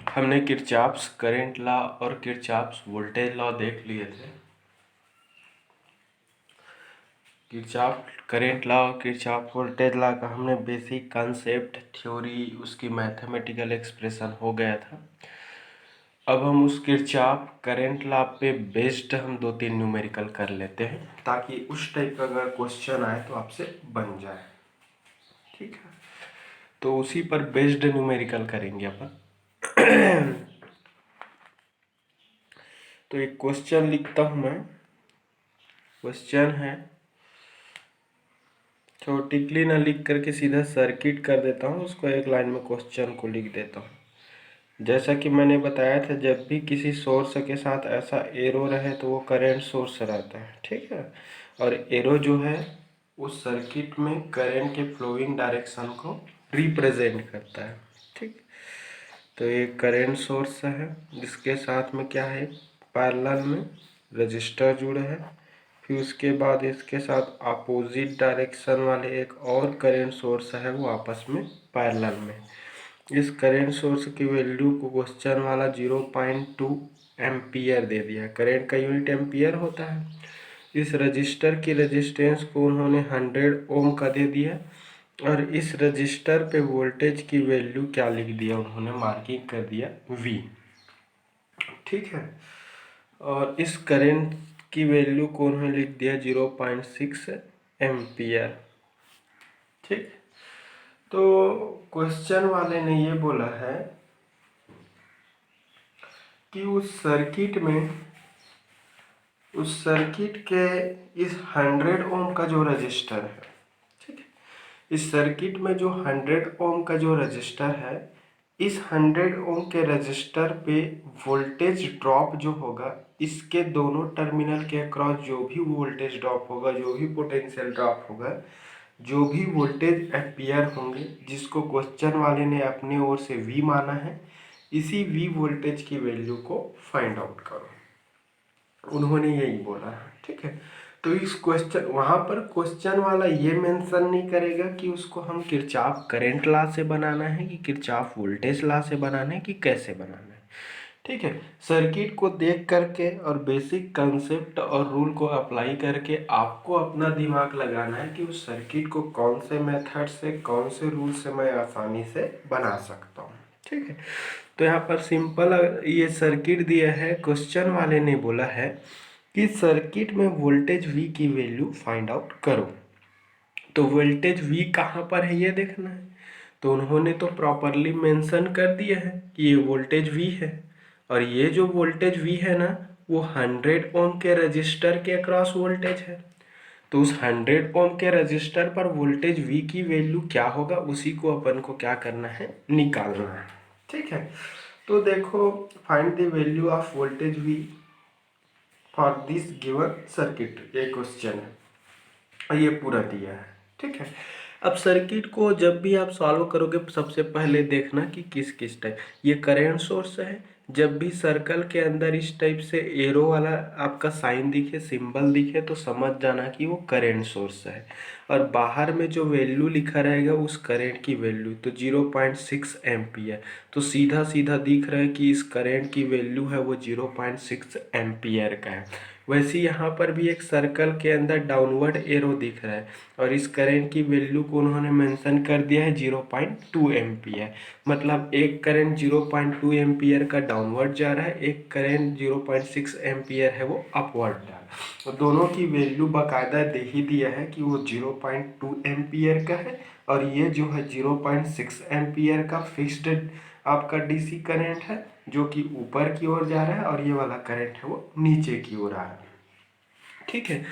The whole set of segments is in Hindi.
हमने किरचॉफ्स करंट लॉ और किरचॉफ्स वोल्टेज लॉ देख लिए थे। किरचॉफ करंट लॉ और किरचॉफ वोल्टेज लॉ का हमने बेसिक कॉन्सेप्ट, थ्योरी, उसकी मैथमेटिकल एक्सप्रेशन हो गया था। अब हम उस किरचॉफ करंट लॉ पे बेस्ड हम 2-3 न्यूमेरिकल कर लेते हैं, ताकि उस टाइप का अगर क्वेश्चन आए तो आपसे बन जाए। ठीक है, तो उसी पर बेस्ड न्यूमेरिकल करेंगे अपन। तो एक क्वेश्चन लिखता हूं मैं। क्वेश्चन है, थ्योरेटिकली ना लिख करके सीधा सर्किट कर देता हूँ, उसको एक लाइन में क्वेश्चन को लिख देता हूँ। जैसा कि मैंने बताया था, जब भी किसी सोर्स के साथ ऐसा एरो रहे तो वो करंट सोर्स रहता है। ठीक है, और एरो जो है उस सर्किट में करंट के फ्लोइंग डायरेक्शन को रिप्रेजेंट करता है। ठीक, तो ये करंट सोर्स है जिसके साथ में क्या है, पैरेलल में रजिस्टर जुड़े हैं। फिर उसके बाद इसके साथ अपोजिट डायरेक्शन वाले एक और करंट सोर्स है, वो आपस में पैरेलल में। इस करंट सोर्स की वैल्यू को क्वेश्चन वाला 0.2 एम्पियर दे दिया। करंट का यूनिट एम्पियर होता है। इस रजिस्टर की रेजिस्टेंस को उन्होंने 100 ओम का दे दिया, और इस रजिस्टर पे वोल्टेज की वैल्यू क्या लिख दिया, उन्होंने मार्किंग कर दिया V। ठीक है, और इस करंट की वैल्यू को उन्होंने लिख दिया 0.6 एम्पियर। ठीक, तो क्वेश्चन वाले ने ये बोला है कि उस सर्किट के इस 100 ओम का जो रजिस्टर है, ठीक है, इस सर्किट में जो 100 ओम का जो रजिस्टर है, इस 100 ओम के रजिस्टर पे वोल्टेज ड्रॉप जो होगा, इसके दोनों टर्मिनल के अक्रॉस जो भी वोल्टेज ड्रॉप होगा, जो भी पोटेंशियल ड्रॉप होगा, जो भी वोल्टेज अपीयर होंगे, जिसको क्वेश्चन वाले ने अपने ओर से V माना है, इसी V वोल्टेज की वैल्यू को फाइंड आउट करो, उन्होंने यही बोला है। ठीक है, तो इस क्वेश्चन, वहाँ पर क्वेश्चन वाला ये मेंशन नहीं करेगा कि उसको हम किरचॉफ करंट लॉ से बनाना है कि किरचॉफ वोल्टेज लॉ से बनाना है कि कैसे बनाना है। ठीक है, सर्किट को देख करके और बेसिक कंसेप्ट और रूल को अप्लाई करके आपको अपना दिमाग लगाना है कि उस सर्किट को कौन से मेथड से, कौन से रूल से मैं आसानी से बना सकता हूँ। ठीक है, तो यहाँ पर सिंपल ये सर्किट दिया है। क्वेश्चन वाले ने बोला है कि सर्किट में वोल्टेज V की वैल्यू फाइंड आउट करो। तो वोल्टेज V कहाँ पर है ये देखना है। तो उन्होंने तो प्रॉपरली मेंशन कर दिया है कि ये वोल्टेज V है, और ये जो वोल्टेज V है ना, वो 100 ओम के रजिस्टर के अक्रॉस वोल्टेज है। तो उस 100 ओम के रजिस्टर पर वोल्टेज V की वैल्यू क्या होगा, उसी को अपन को क्या करना है, निकालना है। ठीक है, तो देखो, find the value of voltage V for this given circuit, ये क्वेश्चन है और ये पूरा दिया है। ठीक है, अब सर्किट को जब भी आप सॉल्व करोगे, सबसे पहले देखना कि किस किस टाइप, ये करंट सोर्स है। जब भी सर्कल के अंदर इस टाइप से एरो वाला आपका साइन दिखे, सिंबल दिखे, तो समझ जाना कि वो करंट सोर्स है। और बाहर में जो वैल्यू लिखा रहेगा उस करंट की वैल्यू, तो 0.6 एम्पियर, तो सीधा सीधा दिख रहा है कि इस करंट की वैल्यू है वो 0.6 एम्पियर का है। वैसे यहाँ पर भी एक सर्कल के अंदर डाउनवर्ड एरो दिख रहा है, और इस करंट की वैल्यू को उन्होंने मेंशन कर दिया है 0.2 एम्पियर। मतलब एक करंट 0.2 एम्पियर का डाउनवर्ड जा रहा है, एक करंट 0.6 एम्पियर है वो अपवर्ड जा रहा है। तो दोनों की वैल्यू बाकायदा दे ही दिया है कि वो 0.2 एम्पियर का है, और ये जो है 0.6 एम्पियर का फिक्स्ड आपका डीसी करंट है, जो कि ऊपर की ओर जा रहा है, और ये वाला करंट है वो नीचे की ओर आ रहा है। ठीक है,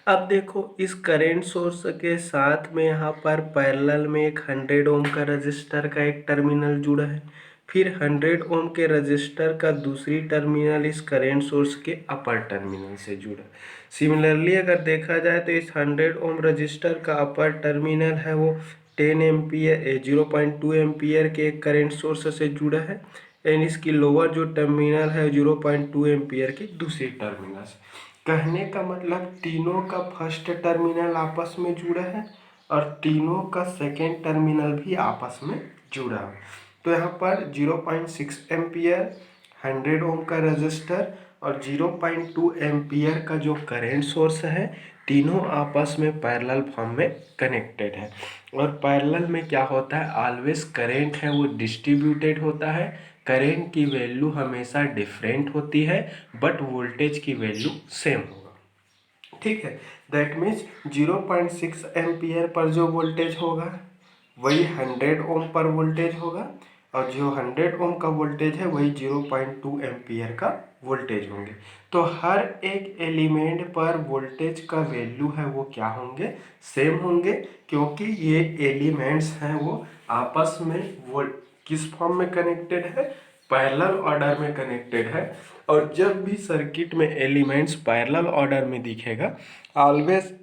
अब देखो, इस करंट सोर्स के साथ में यहाँ पर पैरेलल में एक 100 ओम का रजिस्टर का एक टर्मिनल जुड़ा है। फिर 100 ओम के रजिस्टर का दूसरी टर्मिनल इस करंट सोर्स के अपर टर्मिनल से जुड़ा। सिमिलरली अगर देखा जाए तो इस 100 ओम रजिस्टर का अपर टर्मिनल है वो 10 एम्पियर 0.2 एम्पियर के एक करंट सोर्स से जुड़ा है, एंड इसकी लोअर जो टर्मिनल है 0.2 एम्पियर की दूसरी टर्मिनल से। कहने का मतलब तीनों का फर्स्ट टर्मिनल आपस में जुड़ा है, और तीनों का सेकेंड टर्मिनल भी आपस में जुड़ा है। तो यहाँ पर 0.6 एम्पियर 100 ओम का रजिस्टर और 0.2 एम्पियर का जो करेंट सोर्स है, तीनों आपस में पैरेलल फॉर्म में कनेक्टेड है। और पैरेलल में क्या होता है, ऑलवेज करेंट है वो डिस्ट्रीब्यूटेड होता है, करेंट की वैल्यू हमेशा डिफरेंट होती है बट वोल्टेज की वैल्यू सेम होगा। ठीक है, दैट मीन्स 0.6 एम्पियर पर जो वोल्टेज होगा वही 100 ओम पर वोल्टेज होगा, और जो 100 ओम का वोल्टेज है वही 0.2 एम्पियर का वोल्टेज होंगे। तो हर एक एलिमेंट पर वोल्टेज का वैल्यू है वो क्या होंगे, सेम होंगे, क्योंकि ये एलिमेंट्स हैं वो आपस में वो किस फॉर्म में कनेक्टेड है, पैरेलल ऑर्डर में कनेक्टेड है। और जब भी सर्किट में एलिमेंट्स पैरेलल ऑर्डर में दिखेगा, ऑलवेज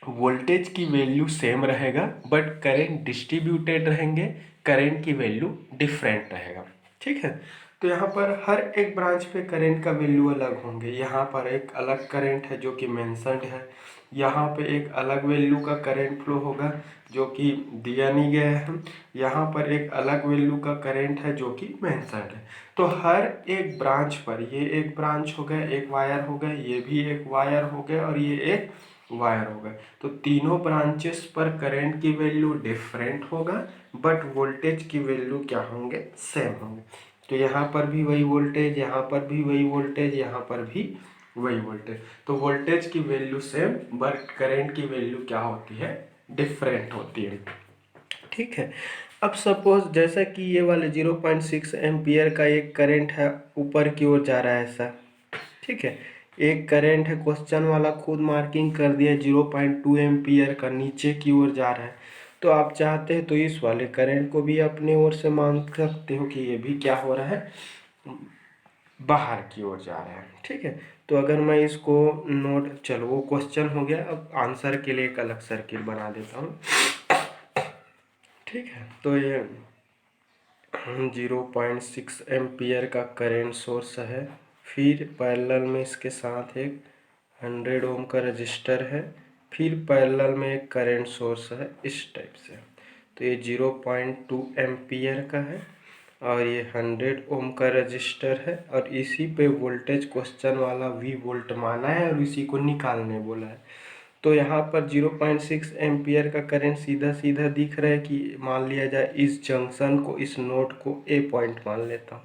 वोल्टेज की वैल्यू सेम रहेगा बट करंट डिस्ट्रीब्यूटेड रहेंगे, करंट की वैल्यू डिफरेंट रहेगा। ठीक है, तो यहाँ पर हर एक ब्रांच पे करंट का वैल्यू अलग होंगे। यहाँ पर एक अलग करंट है जो कि मेंशन्ड है, यहाँ पे एक अलग वैल्यू का करंट फ्लो होगा जो कि दिया नहीं गया है, यहाँ पर एक अलग वैल्यू का करंट है जो कि मेंशन्ड है। तो हर एक ब्रांच पर, ये एक ब्रांच हो गया, एक वायर हो गया, ये भी एक वायर हो गया और ये एक वायर हो गए, तो तीनों ब्रांचेस पर करंट की वैल्यू डिफरेंट होगा बट वोल्टेज की वैल्यू क्या होंगे, सेम होंगे। तो यहाँ पर भी वही वोल्टेज, यहाँ पर भी वही वोल्टेज, यहाँ पर भी वही वोल्टेज, तो वोल्टेज की वैल्यू सेम बट करंट की वैल्यू क्या होती है, डिफरेंट होती है। ठीक है, अब सपोज जैसा कि ये वाले 0.6 एम्पियर का एक करंट है ऊपर की ओर जा रहा है ऐसा। ठीक है, एक करंट है क्वेश्चन वाला खुद मार्किंग कर दिया 0.2 एम्पियर का नीचे की ओर जा रहा है। तो आप चाहते हैं तो इस वाले करंट को भी अपने ओर से मान सकते हो कि ये भी क्या हो रहा है, बाहर की ओर जा रहा है। ठीक है, तो अगर मैं इसको नोट, चलो वो क्वेश्चन हो गया, अब आंसर के लिए एक अलग सर्किट बना देता हूँ। ठीक है, तो ये 0.6 एम्पियर का करेंट सोर्स है, फिर पैरेलल में इसके साथ एक 100 ओम का रजिस्टर है, फिर पैरेलल में एक करंट सोर्स है इस टाइप से। तो ये 0.2 एम्पियर का है और ये 100 ओम का रजिस्टर है, और इसी पे वोल्टेज क्वेश्चन वाला V वोल्ट माना है और इसी को निकालने बोला है। तो यहाँ पर 0.6 एम्पियर का करंट सीधा सीधा दिख रहा है कि मान लिया जाए इस जंक्शन को, इस नोड को A पॉइंट मान लेता हूँ,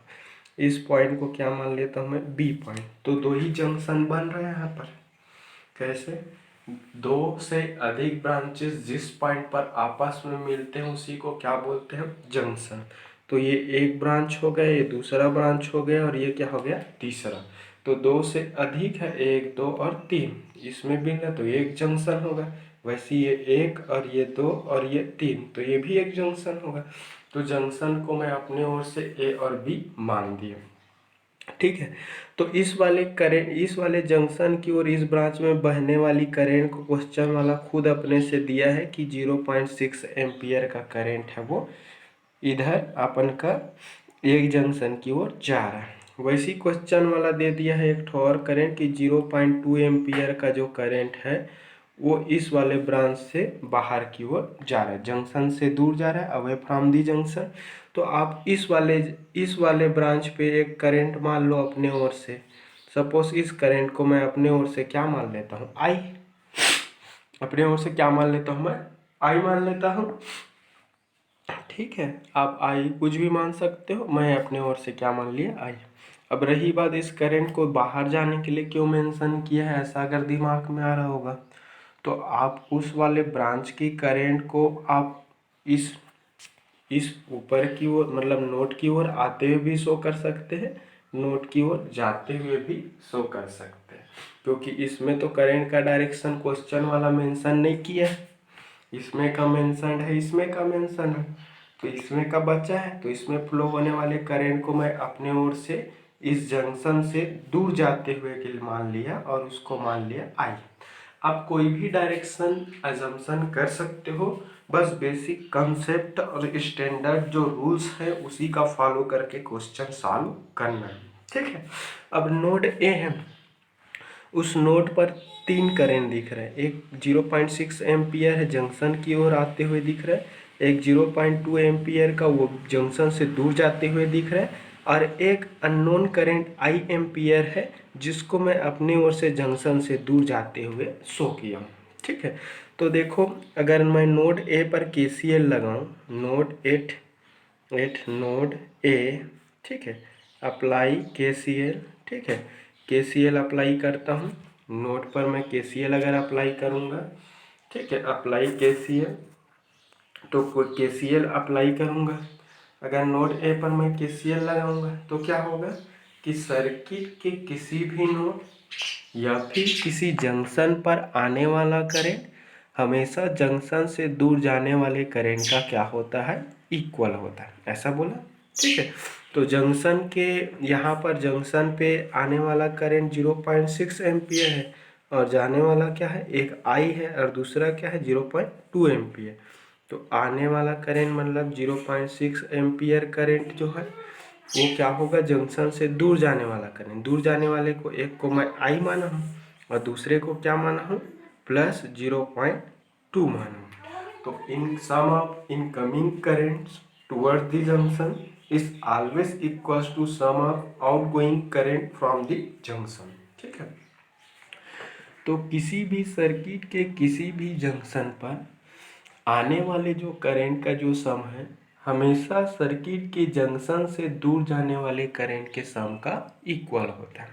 इस पॉइंट को क्या मान लेता हूँ मैं, B पॉइंट। तो दो ही जंक्शन बन रहे हैं यहाँ पर। कैसे, दो से अधिक ब्रांचेस जिस पॉइंट पर आपस में मिलते हैं उसी को क्या बोलते हैं, जंक्शन। तो ये एक ब्रांच हो गया, ये दूसरा ब्रांच हो गया और ये क्या हो गया, तीसरा। तो दो से अधिक है, एक, दो और तीन, इसमें भी ना, तो एक जंक्शन होगा। वैसे ये एक और ये दो और ये तीन, तो ये भी एक जंक्शन होगा। तो जंक्शन को मैं अपने ओर से ए और बी मान दिया। ठीक है, तो इस वाले करेंट, इस वाले जंक्शन की और इस ब्रांच में बहने वाली करेंट को क्वेश्चन वाला खुद अपने से दिया है कि 0.6 एम्पियर का करेंट है वो इधर अपन का एक जंक्शन की ओर जा रहा है। वैसी क्वेश्चन वाला दे दिया है एक और करंट कि 0.2 एम्पियर का जो करंट है वो इस वाले ब्रांच से बाहर की ओर जा रहा है, जंक्शन से दूर जा रहा है, अवे फ्रॉम दी जंक्शन। तो आप इस वाले ब्रांच पे एक करंट मान लो अपने ओर से। सपोज इस करंट को मैं अपने ओर से क्या मान लेता हूँ, आई। अपने ओर से क्या मान लेता हूँ मैं, आई मान लेता हूँ। ठीक है, आप आई कुछ भी मान सकते हो, मैं अपने ओर से क्या मान लिया, आई। अब रही बात इस करंट को बाहर जाने के लिए क्यों मेंशन किया है, ऐसा अगर दिमाग में आ रहा होगा तो आप उस वाले ब्रांच की करंट को आप इस ऊपर की ओर, मतलब नोड की ओर आते हुए भी शो कर सकते हैं, नोड की ओर जाते हुए भी शो कर सकते हैं, क्योंकि इसमें तो करंट का डायरेक्शन क्वेश्चन वाला मेंशन नहीं किया है। इसमें का मेंशन है, इसमें का मेंशन है, तो इसमें का बचा है, तो इसमें फ्लो होने वाले करंट को मैं अपने ओर से इस जंक्शन से दूर जाते हुए के लिए मान लिया और उसको मान लिया आई। आप कोई भी डायरेक्शन अजम्पशन कर सकते हो, बस बेसिक कंसेप्ट और स्टैंडर्ड जो रूल्स है उसी का फॉलो करके क्वेश्चन सॉल्व करना है। ठीक है, अब नोड ए है, उस नोड पर तीन करंट दिख रहे हैं, एक 0.6 एम्पियर है जंक्शन की ओर आते हुए दिख रहा है, एक 0.2 एम्पियर का वो जंक्शन से दूर जाते हुए दिख रहा है, और एक अननोन करंट I एम्पियर है जिसको मैं अपनी ओर से जंक्शन से दूर जाते हुए शो किया हूँ। ठीक है, तो देखो अगर मैं नोड ए पर KCL लगाऊं, नोड ए, ठीक है, अप्लाई KCL, ठीक है, KCL अप्लाई करता हूँ। नोड पर मैं KCL अगर अप्लाई करूँगा, ठीक है, अप्लाई KCL, तो कोई KCL अप्लाई करूँगा, अगर नोड ए पर मैं KCL लगाऊंगा तो क्या होगा कि सर्किट के किसी भी नोड या फिर किसी जंक्शन पर आने वाला करंट हमेशा जंक्शन से दूर जाने वाले करंट का क्या होता है, इक्वल होता है, ऐसा बोला। ठीक है, तो जंक्शन के यहाँ पर जंक्शन पे आने वाला करंट 0.6 एम्पियर है, और जाने वाला क्या है, एक I है और दूसरा क्या है 0.2 एम्पियर। तो आने वाला करंट मतलब 0.6 एम्पियर करंट जो है वो क्या होगा, जंक्शन से दूर जाने वाला करंट। दूर जाने वाले को एक को मैं I माना हूँ और दूसरे को क्या माना हूँ, प्लस 0.2 माना हूँ। तो in sum of incoming currents toward the junction is always equals to sum of outgoing current from the junction. ठीक है, तो किसी भी सर्किट के किसी भी जंक्शन पर आने वाले जो करंट का जो सम है हमेशा सर्किट के जंक्शन से दूर जाने वाले करंट के सम का इक्वल होता है।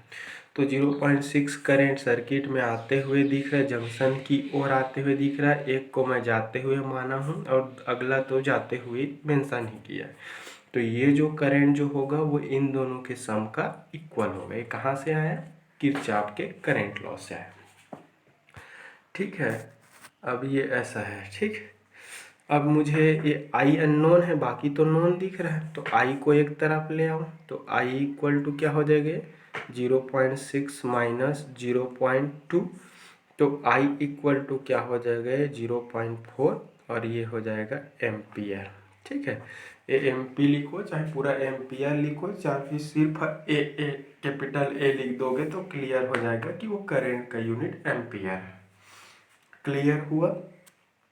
तो 0.6 करंट सर्किट में आते हुए दिख रहा है, जंक्शन की ओर आते हुए दिख रहा है, एक को मैं जाते हुए माना हूँ और अगला तो जाते हुए मेंशन ही किया है। तो ये जो करंट जो होगा वो इन दोनों के सम का इक्वल होगा। ये कहाँ से आया, किरचॉफ के करंट लॉ से आया। ठीक है, अब ये ऐसा है। ठीक, अब मुझे ये I अननोन है, बाकी तो नोन दिख रहा है, तो I को एक तरफ ले आओ, तो I इक्वल टू क्या हो जाएगा, 0.6 माइनस 0.2, तो I इक्वल टू क्या हो जाएगा 0.4, और ये हो जाएगा एम्पियर। ठीक है, ये एम्पी लिखो चाहे पूरा एम्पियर लिखो, चाहे फिर सिर्फ ए कैपिटल ए लिख दोगे तो क्लियर हो जाएगा कि वो करंट का यूनिट एम्पियर है। क्लियर हुआ,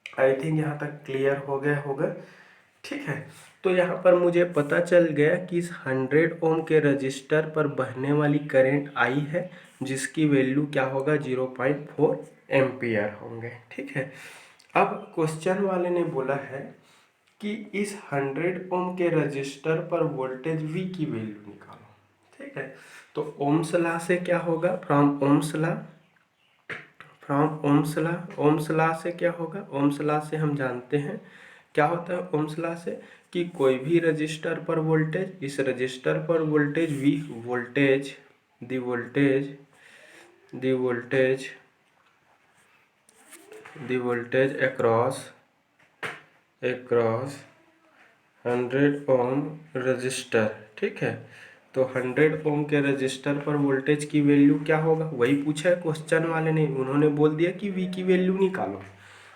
आई थिंक यहाँ तक क्लियर हो गया होगा। ठीक है, तो यहाँ पर मुझे पता चल गया कि इस 100 ओम के रजिस्टर पर बहने वाली करंट I है जिसकी वैल्यू क्या होगा 0.4 एम्पियर होंगे। ठीक है, अब क्वेश्चन वाले ने बोला है कि इस 100 ओम के रजिस्टर पर वोल्टेज V की वैल्यू निकालो। ठीक है, तो ओम्स लॉ से क्या होगा, फ्रॉम ओम्स लॉ से क्या होगा, ओम्स लॉ से हम जानते हैं क्या होता है ओम्स लॉ से, कि कोई भी रजिस्टर पर वोल्टेज, इस रजिस्टर पर voltage V, the voltage across 100 ohm resistor. ठीक है, तो 100 ओम के रजिस्टर पर वोल्टेज की वैल्यू क्या होगा, वही पूछा है क्वेश्चन वाले ने। उन्होंने बोल दिया कि V की वैल्यू निकालो।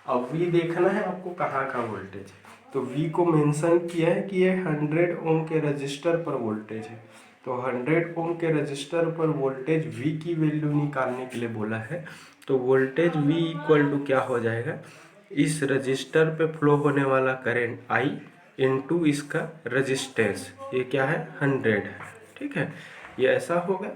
अब V देखना है आपको कहाँ का वोल्टेज है, तो V को मेंशन किया है कि ये 100 ओम के रजिस्टर पर वोल्टेज है। तो 100 ओम के रजिस्टर पर वोल्टेज V की वैल्यू निकालने के लिए बोला है। तो वोल्टेज V इक्वल टू क्या हो जाएगा, इस रजिस्टर पे फ्लो होने वाला करंट I इनटू इसका रजिस्टेंस, ये क्या है 100 है। ठीक है, ये ऐसा होगा।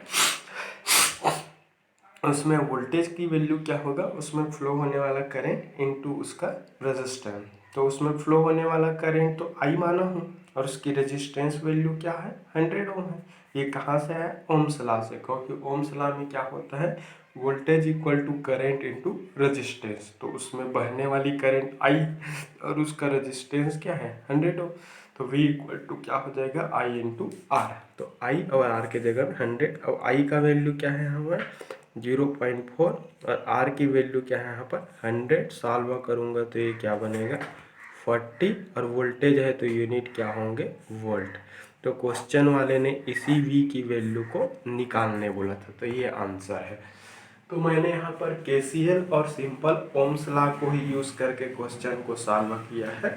उसमें वोल्टेज की वैल्यू क्या होगा, उसमें फ्लो होने वाला करंट इनटू उसका रेजिस्टेंस। तो उसमें फ्लो होने वाला करंट तो I माना हूँ और उसकी रेजिस्टेंस वैल्यू क्या है 100 ओम है। ये कहाँ से आया, ओम्स लॉ से, क्योंकि ओम्स लॉ में क्या होता है, voltage equal to current into resistance. तो उसमें बहने वाली करंट I और उसका रेजिस्टेंस क्या है 100 ओम। तो V इक्वल टू क्या हो जाएगा I इंटू R। तो I और R के जगह 100, और I का वैल्यू क्या है यहाँ पर 0.4 और R की वैल्यू क्या है यहाँ पर 100। सॉल्व करूँगा तो ये क्या बनेगा 40, और वोल्टेज है तो यूनिट क्या होंगे वोल्ट। तो क्वेश्चन वाले ने इसी V की वैल्यू को निकालने बोला था, तो ये आंसर है। तो मैंने यहाँ पर KCL और सिंपल ओम्स लॉ को ही यूज़ करके क्वेश्चन को सॉल्व किया है।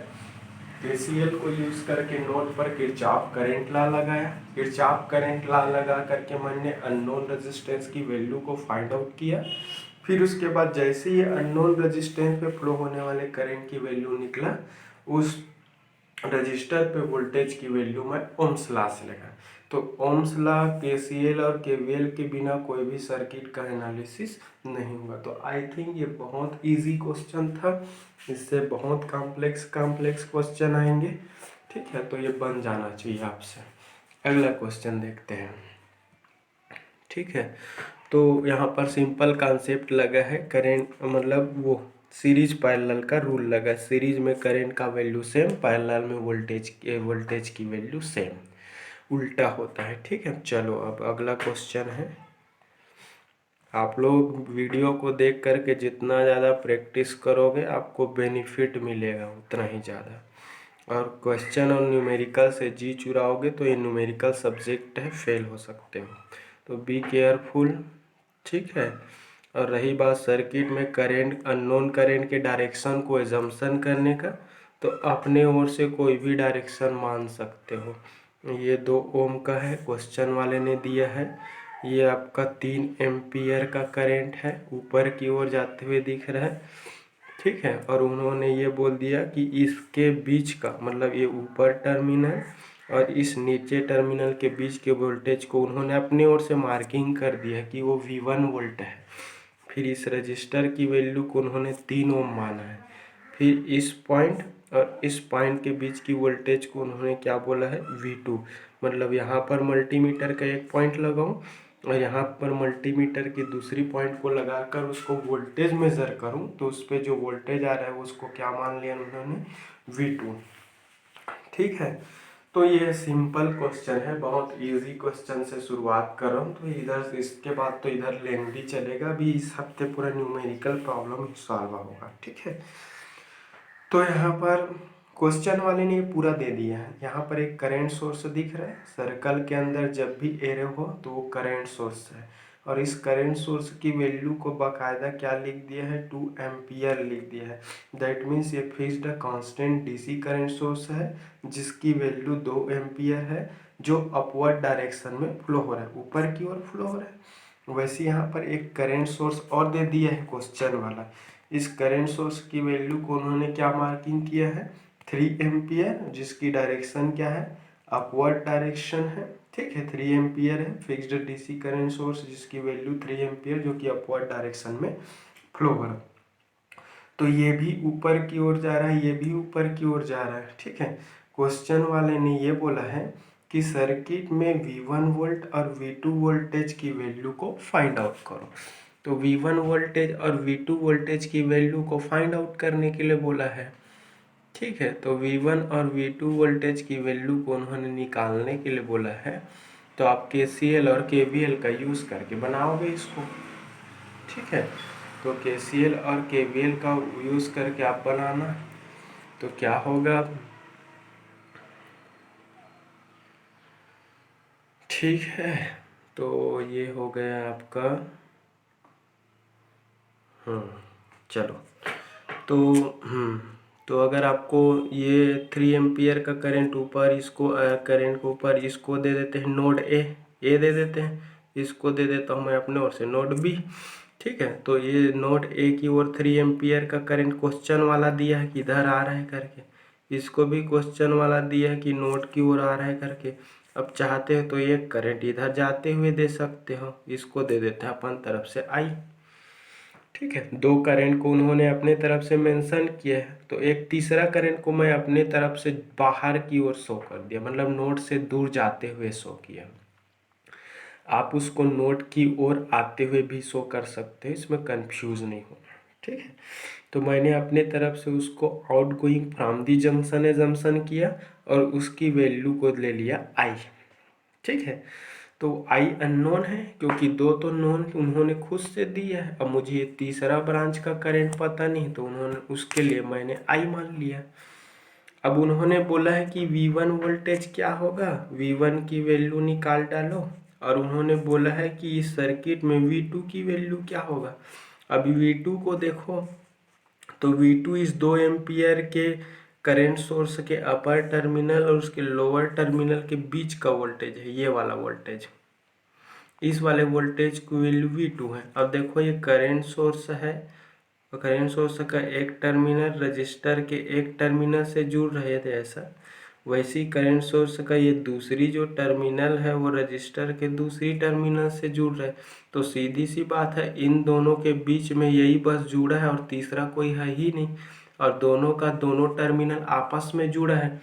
KCL को यूज़ करके नोड पर किरचॉफ करंट लॉ लगाया, किरचॉफ करंट लॉ लगा करके मैंने अननोन रेजिस्टेंस की वैल्यू को फाइंड आउट किया। फिर उसके बाद जैसे ही अननोन रेजिस्टेंस पे फ्लो होने वाले करंट की वैल्यू निकला, उस रजिस्टर पे वोल्टेज की वैल्यू मैं ओम्स लॉ से लगा। तो ओम्स लॉ, केसीएल और केवीएल के बिना कोई भी सर्किट का एनालिसिस नहीं होगा। तो आई थिंक ये बहुत इजी क्वेश्चन था, इससे बहुत कॉम्प्लेक्स क्वेश्चन आएंगे। ठीक है, तो ये बन जाना चाहिए आपसे। अगला क्वेश्चन देखते हैं। ठीक है, तो यहाँ पर सिंपल कॉन्सेप्ट लगा है, करेंट मतलब वो सीरीज पैरेलल का रूल लगा। सीरीज में करंट का वैल्यू सेम, पैरेलल में वोल्टेज की वैल्यू सेम, उल्टा होता है। ठीक है, चलो अब अगला क्वेश्चन है। आप लोग वीडियो को देख करके जितना ज़्यादा प्रैक्टिस करोगे आपको बेनिफिट मिलेगा उतना ही ज़्यादा। और क्वेश्चन और न्यूमेरिकल से जी चुराओगे तो ये न्यूमेरिकल सब्जेक्ट है, फेल हो सकते हो, तो बी केयरफुल। ठीक है, और रही बात सर्किट में करंट, अननोन करंट के डायरेक्शन को एजम्पशन करने का, तो अपने ओर से कोई भी डायरेक्शन मान सकते हो। ये 2 ओम का है, क्वेश्चन वाले ने दिया है। ये आपका 3 एम्पियर का करंट है, ऊपर की ओर जाते हुए दिख रहा है। ठीक है, और उन्होंने ये बोल दिया कि इसके बीच का मतलब ये ऊपर टर्मिनल और इस नीचे टर्मिनल के बीच के वोल्टेज को उन्होंने अपने ओर से मार्किंग कर दिया कि वो V1 वोल्ट है। फिर इस रजिस्टर की वैल्यू को उन्होंने 3 ओम माना है। फिर इस पॉइंट और इस पॉइंट के बीच की वोल्टेज को उन्होंने क्या बोला है, V2। मतलब यहाँ पर मल्टीमीटर का एक पॉइंट लगाऊं और यहाँ पर मल्टीमीटर की दूसरी पॉइंट को लगाकर उसको वोल्टेज मेज़र करूं, तो उस पर जो वोल्टेज आ रहा है उसको क्या मान लिया उन्होंने, V2। ठीक है, तो ये सिंपल क्वेश्चन है, बहुत इजी क्वेश्चन से शुरुआत कर रहा हूँ। तो इधर से इसके बाद तो इधर लेंथी चलेगा, अभी इस हफ्ते पूरा न्यूमेरिकल प्रॉब्लम ही सॉल्व होगा। ठीक है, तो यहाँ पर क्वेश्चन वाले ने ये पूरा दे दिया है। यहाँ पर एक करंट सोर्स दिख रहा है, सर्कल के अंदर जब भी एरो हो तो वो करंट सोर्स है, और इस करंट सोर्स की वैल्यू को बाकायदा क्या लिख दिया है, 2 एम्पियर लिख दिया है। दैट मीन्स ये fixed constant DC current source है जिसकी वैल्यू 2 एम्पियर है, जो अपवर्ड डायरेक्शन में फ्लो हो रहा है, ऊपर की ओर फ्लो हो रहा है। वैसे यहाँ पर एक करंट सोर्स और दे दिया है क्वेश्चन वाला। इस करंट सोर्स की वैल्यू को उन्होंने क्या मार्किंग किया है, 3 एम्पियर, जिसकी डायरेक्शन क्या है, अपवर्ड डायरेक्शन है। ठीक है, 3 एम्पियर है, फिक्स्ड डीसी करंट सोर्स जिसकी वैल्यू 3 एम्पियर, जो कि अपवर्ड डायरेक्शन में फ्लो हो रहा है। तो ये भी ऊपर की ओर जा रहा है, ये भी ऊपर की ओर जा रहा है। ठीक है, क्वेश्चन वाले ने ये बोला है कि सर्किट में V1 वोल्ट और V2 वोल्टेज की वैल्यू को फाइंड आउट करो। तो V1 वोल्टेज और V2 वोल्टेज की वैल्यू को फाइंड आउट करने के लिए बोला है। ठीक है, तो V1 और V2 वोल्टेज की वैल्यू को उन्होंने निकालने के लिए बोला है। तो आप KCL और KVL का यूज़ करके बनाओगे इसको। ठीक है, तो KCL और KVL का यूज़ करके आप बनाना, तो क्या होगा। ठीक है, तो ये हो गया आपका। चलो, तो तो अगर आपको ये 3 एम्पियर का करंट ऊपर, इसको करंट को ऊपर इसको दे देते हैं नोड ए दे देते हैं, इसको दे देता हूँ मैं अपने ओर से नोड बी। ठीक है, तो ये नोड ए की ओर 3 एम्पियर का करंट क्वेश्चन वाला दिया है कि इधर आ रहा है करके, इसको भी क्वेश्चन वाला दिया है कि नोड की ओर आ रहा है करके। अब चाहते हो तो ये करंट इधर जाते हुए दे सकते हो, इसको दे देते हैं अपन तरफ से आई। ठीक है, 2 करंट को उन्होंने अपने तरफ से मेंशन किया है, तो एक तीसरा करंट को मैं अपने तरफ से बाहर की ओर शो कर दिया, मतलब नोड से दूर जाते हुए शो किया। आप उसको नोड की ओर आते हुए भी शो कर सकते हैं, इसमें कंफ्यूज नहीं होना। ठीक है, तो मैंने अपने तरफ से उसको out going from the junction assumption किया और उसकी वैल्यू को ले लिया आई। ठीक है, तो आई अननोन है क्योंकि 2 तो नोन उन्होंने खुद से दिया है। अब मुझे ये तीसरा ब्रांच का करंट पता नहीं, तो उन्होंने उसके लिए मैंने आई मान लिया। अब उन्होंने बोला है कि V1 वोल्टेज क्या होगा, V1 की वैल्यू निकाल डालो, और उन्होंने बोला है कि इस सर्किट में V2 की वैल्यू क्या होगा। अभी V2 को देखो, तो V2 इस 2 एम्पियर के करंट सोर्स के अपर टर्मिनल और उसके लोअर टर्मिनल के बीच का वोल्टेज है, ये वाला वोल्टेज। इस वाले वोल्टेज की वैल्यू V2 है। अब देखो ये करंट सोर्स है और करंट सोर्स का एक टर्मिनल रजिस्टर के एक टर्मिनल से जुड़ रहे थे ऐसा, वैसे ही करंट सोर्स का ये दूसरी जो टर्मिनल है वो रजिस्टर के दूसरी टर्मिनल से जुड़ रहा है। तो सीधी सी बात है, इन दोनों के बीच में यही बस जुड़ा है और तीसरा कोई है ही नहीं, और दोनों का दोनों टर्मिनल आपस में जुड़ा है।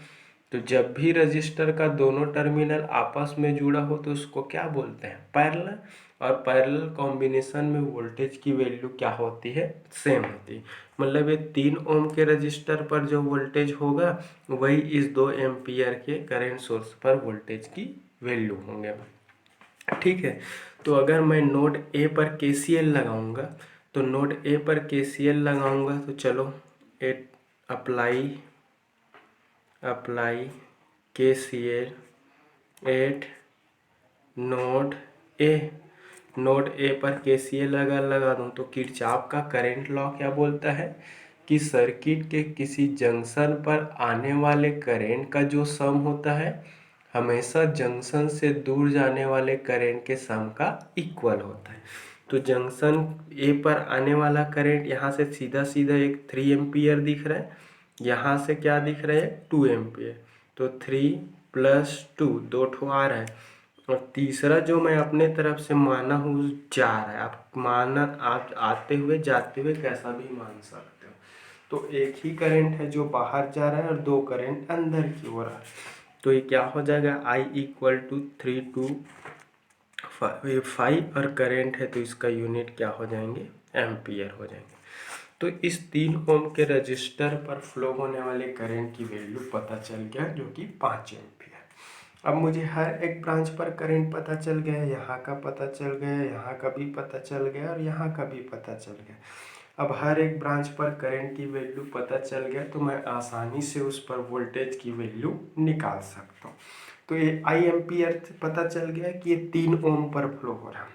तो जब भी रजिस्टर का दोनों टर्मिनल आपस में जुड़ा हो तो उसको क्या बोलते हैं, पैरेलल। और पैरेलल कॉम्बिनेशन में वोल्टेज की वैल्यू क्या होती है, सेम होती है। मतलब ये 3 ओम के रजिस्टर पर जो वोल्टेज होगा वही इस 2 एम्पियर के करंट सोर्स पर वोल्टेज की वैल्यू होंगे। ठीक है, तो अगर मैं नोड ए पर केसीएल लगाऊंगा, तो नोड ए पर केसीएल लगाऊंगा तो चलो at apply KCL at node A पर केसीएल अगर लगा दूं तो किरचॉफ का करंट लॉ क्या बोलता है कि सर्किट के किसी जंक्शन पर आने वाले करंट का जो सम होता है हमेशा जंक्शन से दूर जाने वाले करंट के सम का इक्वल होता है। तो जंक्शन ए पर आने वाला करंट यहाँ से सीधा सीधा एक 3 एम्पियर दिख रहा है, यहाँ से क्या दिख रहा है 2 एम्पियर, तो 3 + 2 दो ठो आ रहा है, और तीसरा जो मैं अपने तरफ से माना हूँ 4 है। आप आते हुए जाते हुए कैसा भी मान सकते हो। तो एक ही करंट है जो बाहर जा रहा है और 2 करंट अंदर की ओर आ रहा है। तो ये क्या हो जाएगा, I = 3 to 5 और करंट है तो इसका यूनिट क्या हो जाएंगे, एम्पियर हो जाएंगे। तो इस 3 ओम के रजिस्टर पर फ्लो होने वाले करंट की वैल्यू पता चल गया जो कि 5 एम्पियर। अब मुझे हर एक ब्रांच पर करंट पता चल गया, यहाँ का पता चल गया, यहाँ का भी पता चल गया और यहाँ का भी पता चल गया। अब हर एक ब्रांच पर करंट की वैल्यू पता चल गया तो मैं आसानी से उस पर वोल्टेज की वैल्यू निकाल सकता हूँ। तो ये आई एम्पियर पता चल गया कि ये 3 ओम पर फ्लो हो रहा है,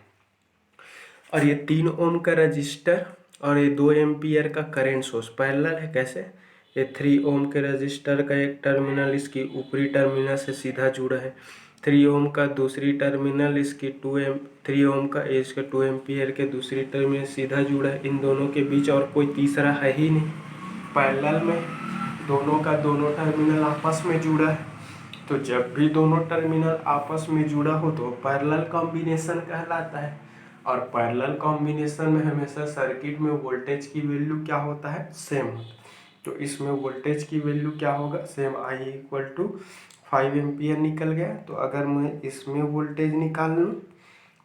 और ये 3 ओम का रजिस्टर और ये 2 एम्पियर का करंट सोर्स पैरेलल है। कैसे, ये 3 ओम के रजिस्टर का एक टर्मिनल इसकी ऊपरी टर्मिनल से सीधा जुड़ा है, 3 ओम का दूसरी टर्मिनल इसकी 3 ओम का इसके 2 एम्पियर के दूसरी टर्मिनल सीधा जुड़ा है। इन दोनों के बीच और कोई तीसरा है ही नहीं, पैरेलल में दोनों का दोनों टर्मिनल आपस में जुड़ा है। तो जब भी दोनों टर्मिनल आपस में जुड़ा हो तो पैरेलल कॉम्बिनेशन कहलाता है, और पैरेलल कॉम्बिनेशन में हमेशा सर्किट में वोल्टेज की वैल्यू क्या होता है, सेम होता है। तो इसमें वोल्टेज की वैल्यू क्या होगा, सेम I = 5 एम्पियर निकल गया। तो अगर मैं इसमें वोल्टेज निकाल लूँ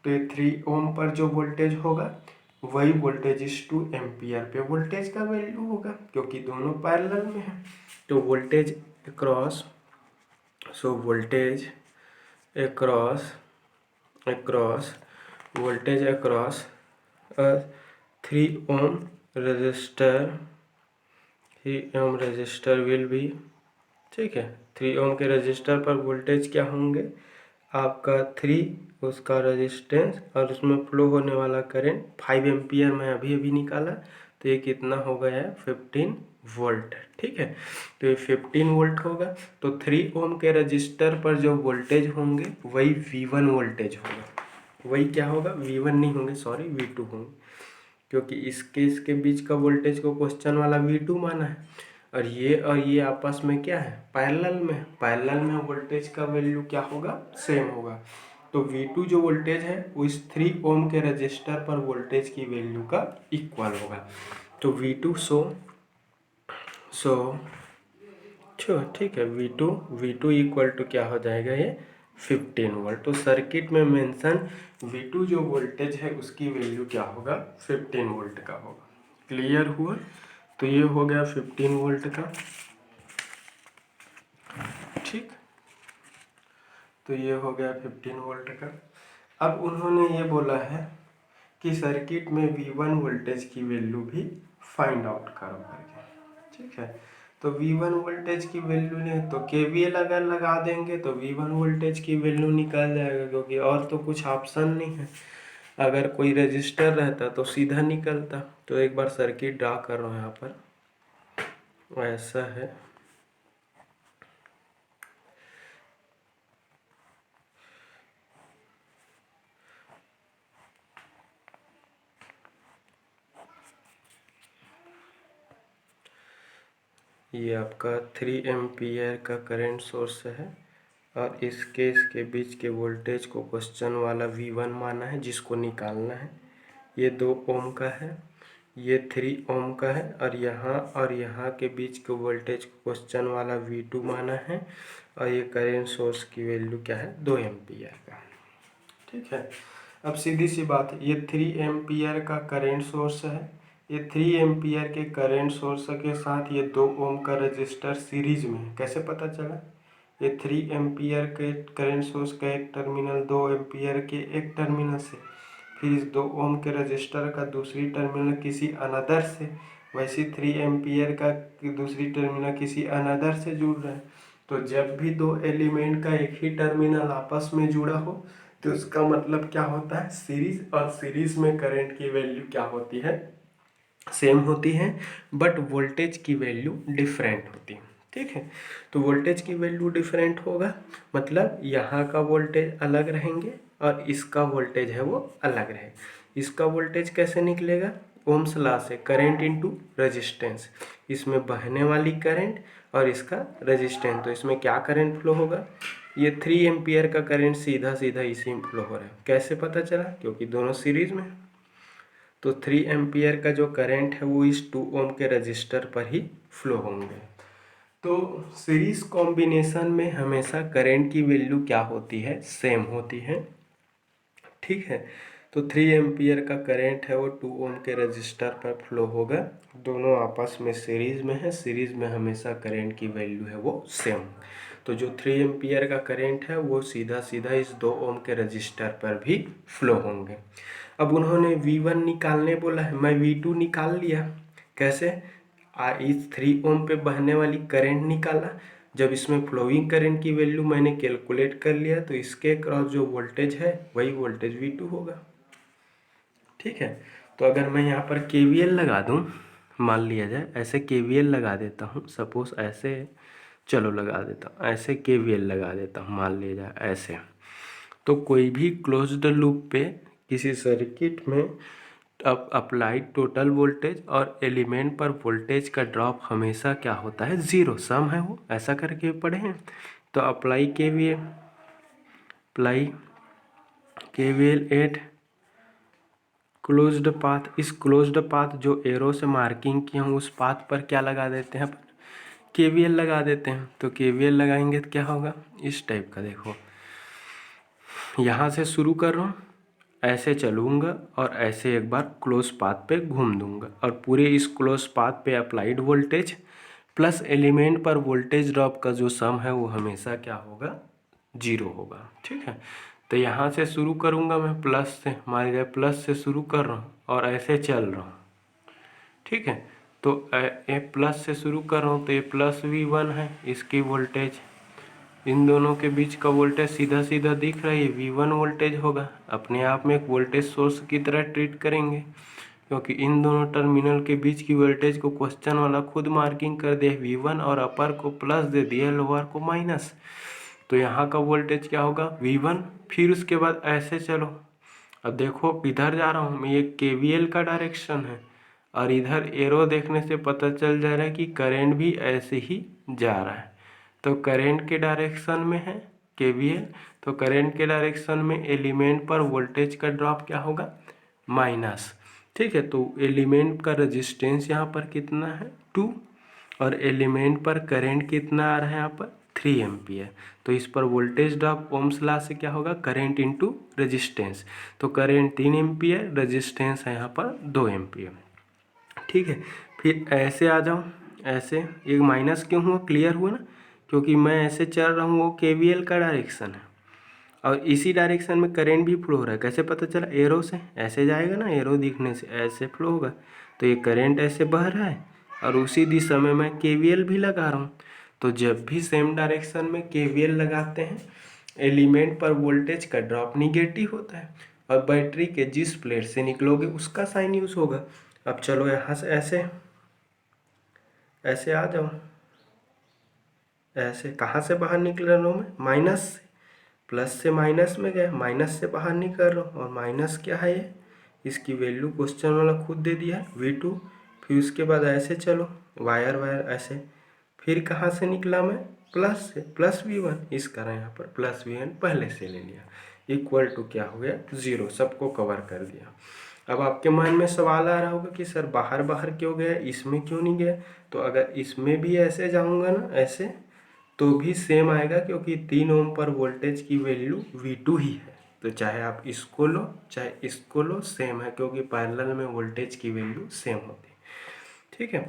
तो ये 3 ओम पर जो वोल्टेज होगा वही वोल्टेज इस 2 एम्पियर पे वोल्टेज का वैल्यू होगा, क्योंकि दोनों पैरेलल में है। तो voltage across voltage across a 3 ohm resistor will be, ठीक है, 3 ओम के रजिस्टर पर वोल्टेज क्या होंगे आपका 3 उसका रेजिस्टेंस और उसमें फ्लो होने वाला करंट 5 एम्पियर मैं अभी निकाला, तो ये कितना हो गया है 15 वोल्ट। ठीक है, तो ये 15 वोल्ट होगा। तो 3 ओम के रजिस्टर पर जो वोल्टेज होंगे वही V1 वोल्टेज होगा, वही क्या होगा V1 नहीं होंगे, सॉरी V2 होंगे, क्योंकि इसके बीच का वोल्टेज को क्वेश्चन वाला V2 माना है, और ये आपस में क्या है, पैरेलल में वोल्टेज का वैल्यू क्या होगा, सेम होगा। तो V2 जो वोल्टेज है वो इस 3 ओम के रजिस्टर पर वोल्टेज की वैल्यू का इक्वल होगा। तो V2 ठीक है, V2 इक्वल टू क्या हो जाएगा, ये 15 वोल्ट। तो सर्किट में मेंशन V2 जो वोल्टेज है उसकी वैल्यू क्या होगा, 15 वोल्ट का होगा। क्लियर हुआ, तो ये हो गया 15 वोल्ट का। ठीक, तो ये हो गया 15 वोल्ट का। अब उन्होंने ये बोला है कि सर्किट में V1 वोल्टेज की वैल्यू भी फाइंड आउट करो करके। ठीक है, तो V1 वोल्टेज की वैल्यू नहीं तो KVL अगर लगा देंगे तो V1 वोल्टेज की वैल्यू निकल जाएगा, क्योंकि और तो कुछ ऑप्शन नहीं है। अगर कोई रजिस्टर रहता तो सीधा निकलता। तो एक बार सर्किट ड्रा कर रहा हूँ, यहाँ पर ऐसा है, ये आपका 3 एम्पियर का करंट सोर्स है और इसके बीच के वोल्टेज को क्वेश्चन वाला V1 माना है जिसको निकालना है। ये 2 ओम का है, ये 3 ओम का है और यहाँ के बीच के वोल्टेज को क्वेश्चन वाला V2 माना है और ये करंट सोर्स की वैल्यू क्या है 2 एम्पियर का। ठीक है, अब सीधी सी बात है, ये 3 एम्पियर का करंट सोर्स है। ये 3 एम्पियर के करंट सोर्स के साथ ये 2 ओम का रजिस्टर सीरीज में है। कैसे पता चला? ये 3 एम्पियर के करंट सोर्स का एक टर्मिनल 2 एम्पियर के एक टर्मिनल से, फिर इस 2 ओम के रजिस्टर का दूसरी टर्मिनल किसी अनदर से, वैसे 3 एम्पियर का दूसरी टर्मिनल किसी अनदर से जुड़ रहा है। तो जब भी 2 एलिमेंट का एक ही टर्मिनल आपस में जुड़ा हो तो उसका मतलब क्या होता है? सीरीज। और सीरीज में करंट की वैल्यू क्या होती है? सेम होती है, बट वोल्टेज की वैल्यू डिफरेंट होती है। ठीक है, तो वोल्टेज की वैल्यू डिफरेंट होगा मतलब यहाँ का वोल्टेज अलग रहेंगे और इसका वोल्टेज है वो अलग रहेगा। इसका वोल्टेज कैसे निकलेगा? ओम्स लॉ से, करंट इनटू रेजिस्टेंस। इसमें बहने वाली करंट और इसका रेजिस्टेंस, तो इसमें क्या करंट फ्लो होगा? ये 3 एम्पियर का करंट सीधा सीधा इसी में फ्लो हो रहा है। कैसे पता चला? क्योंकि दोनों सीरीज में। तो 3 एम्पियर का जो करंट है वो इस 2 ओम के रजिस्टर पर ही फ्लो होंगे। तो सीरीज कॉम्बिनेशन में हमेशा करंट की वैल्यू क्या होती है? सेम होती है। ठीक है, तो 3 एम्पियर का करंट है वो 2 ओम के रजिस्टर पर फ्लो होगा। दोनों आपस में सीरीज में है, सीरीज में हमेशा करंट की वैल्यू है वो सेम। तो जो 3 एम्पियर का करंट है वो सीधा सीधा इस 2 ओम के रजिस्टर पर भी फ्लो होंगे। अब उन्होंने V1 निकालने बोला है, मैं V2 निकाल लिया। कैसे? इस 3 ओम पे बहने वाली करंट निकाला। जब इसमें फ्लोइंग करंट की वैल्यू मैंने कैलकुलेट कर लिया तो इसके क्रॉस जो वोल्टेज है वही वोल्टेज V2 होगा। ठीक है, तो अगर मैं यहाँ पर KVL लगा दूँ, मान लिया जाए ऐसे KVL लगा देता हूँ, सपोज ऐसे, चलो लगा देता हूँ ऐसे KVL लगा देता हूँ, मान लिया जाए ऐसे। तो कोई भी क्लोज्ड लूप पे किसी सर्किट में अब अप्लाइड टोटल वोल्टेज और एलिमेंट पर वोल्टेज का ड्रॉप हमेशा क्या होता है? ज़ीरो, सम है वो, ऐसा करके पढ़े हैं। तो apply KVL at closed path. इस क्लोज्ड पाथ जो एरो से मार्किंग किया हूँ उस पाथ पर क्या लगा देते हैं? KVL लगा देते हैं। तो KVL लगाएंगे तो क्या होगा? इस टाइप का, देखो यहाँ से शुरू कर रहा हूँ, ऐसे चलूँगा और ऐसे एक बार क्लोज पाथ पे घूम दूंगा और पूरे इस क्लोज पाथ पे अप्लाइड वोल्टेज प्लस एलिमेंट पर वोल्टेज ड्रॉप का जो सम है वो हमेशा क्या होगा? जीरो होगा। ठीक है, तो यहाँ से शुरू करूँगा मैं प्लस से, मान लीजिए प्लस से शुरू कर रहा हूँ और ऐसे चल रहा हूँ। ठीक है, तो ये प्लस से शुरू कर रहा हूँ तो ये प्लस V1 है, इसकी वोल्टेज, इन दोनों के बीच का वोल्टेज सीधा सीधा दिख रहा है, V1 वोल्टेज होगा। अपने आप में एक वोल्टेज सोर्स की तरह ट्रीट करेंगे क्योंकि इन दोनों टर्मिनल के बीच की वोल्टेज को क्वेश्चन वाला खुद मार्किंग कर दे, V1 और अपर को प्लस दे दिया, लोअर को माइनस। तो यहाँ का वोल्टेज क्या होगा? V1। फिर उसके बाद ऐसे चलो, अब देखो इधर जा रहा हूँ मैं, ये KVL का डायरेक्शन है और इधर एरो देखने से पता चल जा रहा है कि करंट भी ऐसे ही जा रहा है। तो करंट के डायरेक्शन में है KVL, तो करंट के डायरेक्शन में एलिमेंट पर वोल्टेज का ड्रॉप क्या होगा? माइनस। ठीक है, तो एलिमेंट का रेजिस्टेंस यहाँ पर कितना है? 2, और एलिमेंट पर करंट कितना आ रहा है यहाँ पर? 3 एम्पियर। तो इस पर वोल्टेज ड्रॉप ओम्स लॉ से क्या होगा? Current into resistance. तो करंट 3 एम्पियर, रेजिस्टेंस है यहाँ पर 2 एम्पियर। ठीक है, फिर ऐसे आ जाओ, ऐसे एक माइनस क्यों हुआ? क्लियर हुआ ना, क्योंकि मैं ऐसे चल रहा हूँ, वो KVL का डायरेक्शन है और इसी डायरेक्शन में करंट भी फ्लो हो रहा है। कैसे पता चला? एरो से, ऐसे जाएगा ना, एरो दिखने से ऐसे फ्लो होगा, तो ये करंट ऐसे बह रहा है और उसी दिशा में मैं KVL भी लगा रहा हूँ। तो जब भी सेम डायरेक्शन में KVL लगाते हैं एलिमेंट पर वोल्टेज का ड्रॉप निगेटिव होता है और बैटरी के जिस प्लेट से निकलोगे उसका साइन यूज होगा। अब चलो यहाँ से ऐसे ऐसे आ जाओ, ऐसे कहाँ से बाहर निकल रहा हूँ मैं? माइनस से, प्लस से माइनस में गया, माइनस से बाहर निकल रहा हूँ और माइनस क्या है? ये इसकी वैल्यू क्वेश्चन वाला खुद दे दिया है V2। फिर उसके बाद ऐसे चलो, वायर ऐसे फिर कहाँ से निकला मैं, प्लस से, प्लस V1, इस कारण यहाँ पर प्लस V1 पहले से ले लिया, इक्वल टू क्या हो गया 0, सबको कवर कर दिया। अब आपके मन में सवाल आ रहा होगा कि सर बाहर बाहर क्यों गया, इसमें क्यों नहीं गया। तो अगर इसमें भी ऐसे जाऊँगा ना, ऐसे, तो भी सेम आएगा, क्योंकि 3 ओम पर वोल्टेज की वैल्यू V2 ही है। तो चाहे आप इसको लो चाहे इसको लो, सेम है, क्योंकि पैरेलल में वोल्टेज की वैल्यू सेम होती है। ठीक है,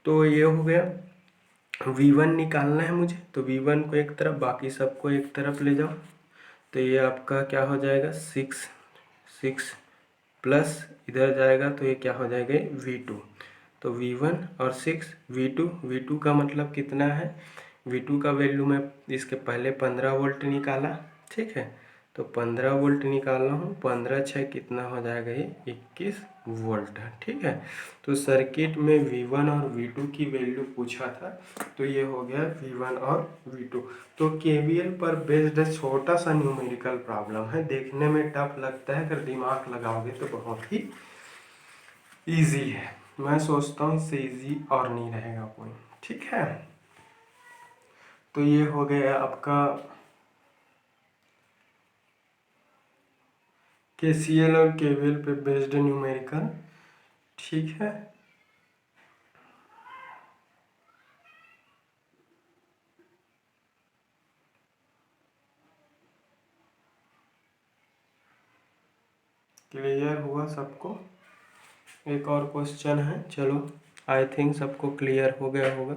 तो ये हो गया। V1 निकालना है मुझे, तो V1 को एक तरफ, बाकी सबको एक तरफ ले जाओ। तो ये आपका क्या हो जाएगा, 6 प्लस इधर जाएगा तो ये क्या हो जाएगा V2। तो V1 और 6 V2 का मतलब कितना है, V2 का वैल्यू मैं इसके पहले 15 वोल्ट निकाला। ठीक है, तो 15 वोल्ट निकाला हूँ, 15 6 कितना हो जाएगा ये 21 वोल्ट है। ठीक है, तो सर्किट में V1 और V2 की वैल्यू पूछा था, तो ये हो गया V1 और V2। तो KVL पर बेस्ड छोटा सा न्यूमेरिकल प्रॉब्लम है, देखने में टफ लगता है, अगर दिमाग लगाओगे तो बहुत ही ईजी है। मैं सोचता हूँ इससे ईजी और नहीं रहेगा कोई। ठीक है, तो ये हो गया आपका KCL और KVL पे बेस्ड न्यूमेरिकल। ठीक है, क्लियर हुआ सबको। एक और क्वेश्चन है, चलो आई थिंक सबको क्लियर हो गया होगा।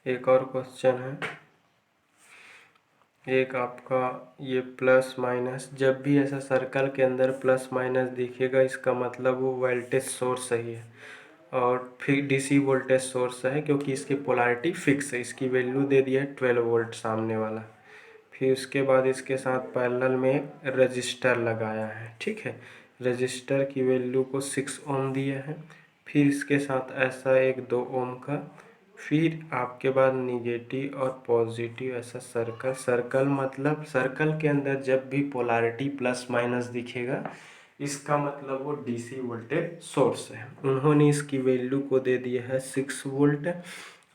एक और क्वेश्चन है, एक आपका ये प्लस माइनस, जब भी ऐसा सर्कल के अंदर प्लस माइनस दिखेगा इसका मतलब वो वोल्टेज सोर्स सही है, और फिर DC वोल्टेज सोर्स है, क्योंकि इसकी पोलैरिटी फिक्स है। इसकी वैल्यू दे दिया है 12 वोल्ट सामने वाला। फिर उसके बाद इसके साथ पैरेलल में एक रजिस्टर लगाया है। ठीक है, रजिस्टर की वैल्यू को 6 ओम दिया है। फिर इसके साथ ऐसा एक 2 ओम का, फिर आपके बाद निगेटिव और पॉजिटिव ऐसा सर्कल मतलब सर्कल के अंदर जब भी पोलैरिटी प्लस माइनस दिखेगा इसका मतलब वो DC वोल्टेज सोर्स है। उन्होंने इसकी वैल्यू को दे दिया है 6 वोल्ट,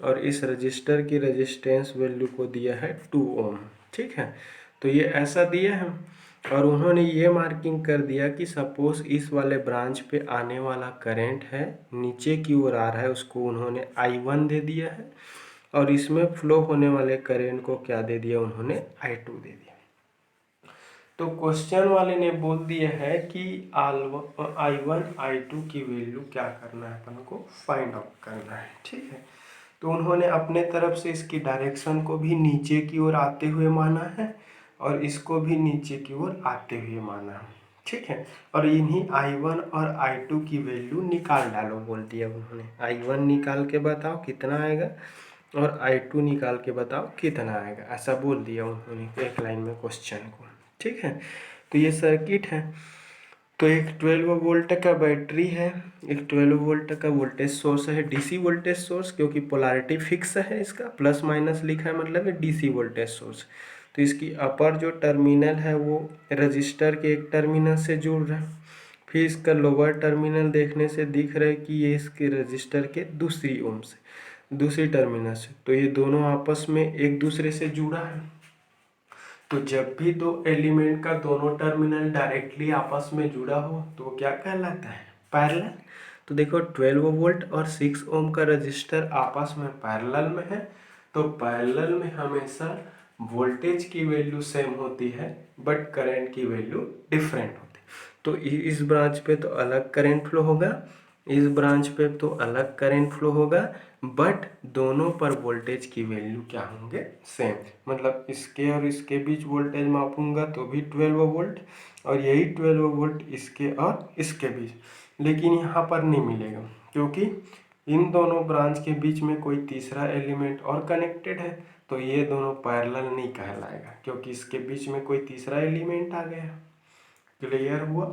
और इस रजिस्टर की रेजिस्टेंस वैल्यू को दिया है 2 ओम। ठीक है, तो ये ऐसा दिया है, और उन्होंने ये मार्किंग कर दिया कि सपोज इस वाले ब्रांच पे आने वाला करंट है, नीचे की ओर आ रहा है, उसको उन्होंने I1 दे दिया है, और इसमें फ्लो होने वाले करंट को क्या दे दिया उन्होंने, I2 दे दिया। तो क्वेश्चन वाले ने बोल दिया है कि I1 I2 की वैल्यू क्या करना है, अपन को फाइंड आउट करना है। ठीक है, तो उन्होंने अपने तरफ से इसकी डायरेक्शन को भी नीचे की ओर आते हुए माना है, और इसको भी नीचे की ओर आते हुए माना है। ठीक है, और इन्हीं I1 और I2 की वैल्यू निकाल डालो बोल दिया उन्होंने। I1 निकाल के बताओ कितना आएगा, और I2 निकाल के बताओ कितना आएगा, ऐसा बोल दिया उन्होंने एक लाइन में क्वेश्चन को। ठीक है, तो ये सर्किट है, तो एक 12 वोल्ट का बैटरी है, एक 12 वोल्ट का वोल्टेज सोर्स है, DC वोल्टेज सोर्स, क्योंकि पोलैरिटी फिक्स है, इसका प्लस माइनस लिखा है मतलब है DC वोल्टेज सोर्स। तो इसकी अपर जो टर्मिनल है वो रजिस्टर के एक टर्मिनल से जुड़ रहा है, फिर इसका लोअर टर्मिनल देखने से दिख रहा है कि ये इसके रजिस्टर के दूसरी ओम से, दूसरी टर्मिनल से, तो ये दोनों आपस में एक दूसरे से जुड़ा है। तो जब भी दो एलिमेंट का दोनों टर्मिनल डायरेक्टली आपस में जुड़ा हो तो वो क्या कहलाता है, पैरेलल। तो देखो 12 वोल्ट और 6 ओम का रजिस्टर आपस में पैरेलल में है, तो पैरेलल में हमेशा वोल्टेज की वैल्यू सेम होती है बट करंट की वैल्यू डिफरेंट होती है। तो इस ब्रांच पे तो अलग करंट फ्लो होगा, इस ब्रांच पे तो अलग करंट फ्लो होगा, बट दोनों पर वोल्टेज की वैल्यू क्या होंगे, सेम। मतलब इसके और इसके बीच वोल्टेज मापूंगा तो भी 12 वोल्ट, और यही 12 वोल्ट इसके और इसके बीच, लेकिन यहाँ पर नहीं मिलेगा, क्योंकि इन दोनों ब्रांच के बीच में कोई तीसरा एलिमेंट और कनेक्टेड है, तो ये दोनों पैरेलल नहीं कहलाएगा, क्योंकि इसके बीच में कोई तीसरा एलिमेंट आ गया। क्लियर हुआ।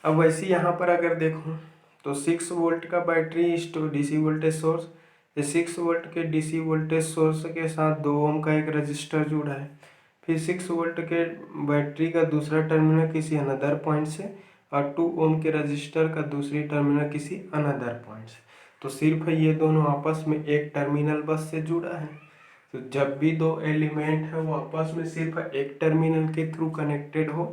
अब वैसे यहाँ पर अगर देखूँ तो 6 वोल्ट का battery DC voltage source, 6 volt के DC वोल्टेज सोर्स के साथ 2 ओम का एक रजिस्टर जुड़ा है, फिर 6 वोल्ट के बैटरी का दूसरा टर्मिनल किसी अनदर पॉइंट से, और 2 ओम के रजिस्टर का दूसरी टर्मिनल किसी अनदर पॉइंट से। तो सिर्फ ये दोनों आपस में एक टर्मिनल बस से जुड़ा है। तो जब भी दो एलिमेंट है वो आपस में सिर्फ एक टर्मिनल के थ्रू कनेक्टेड हो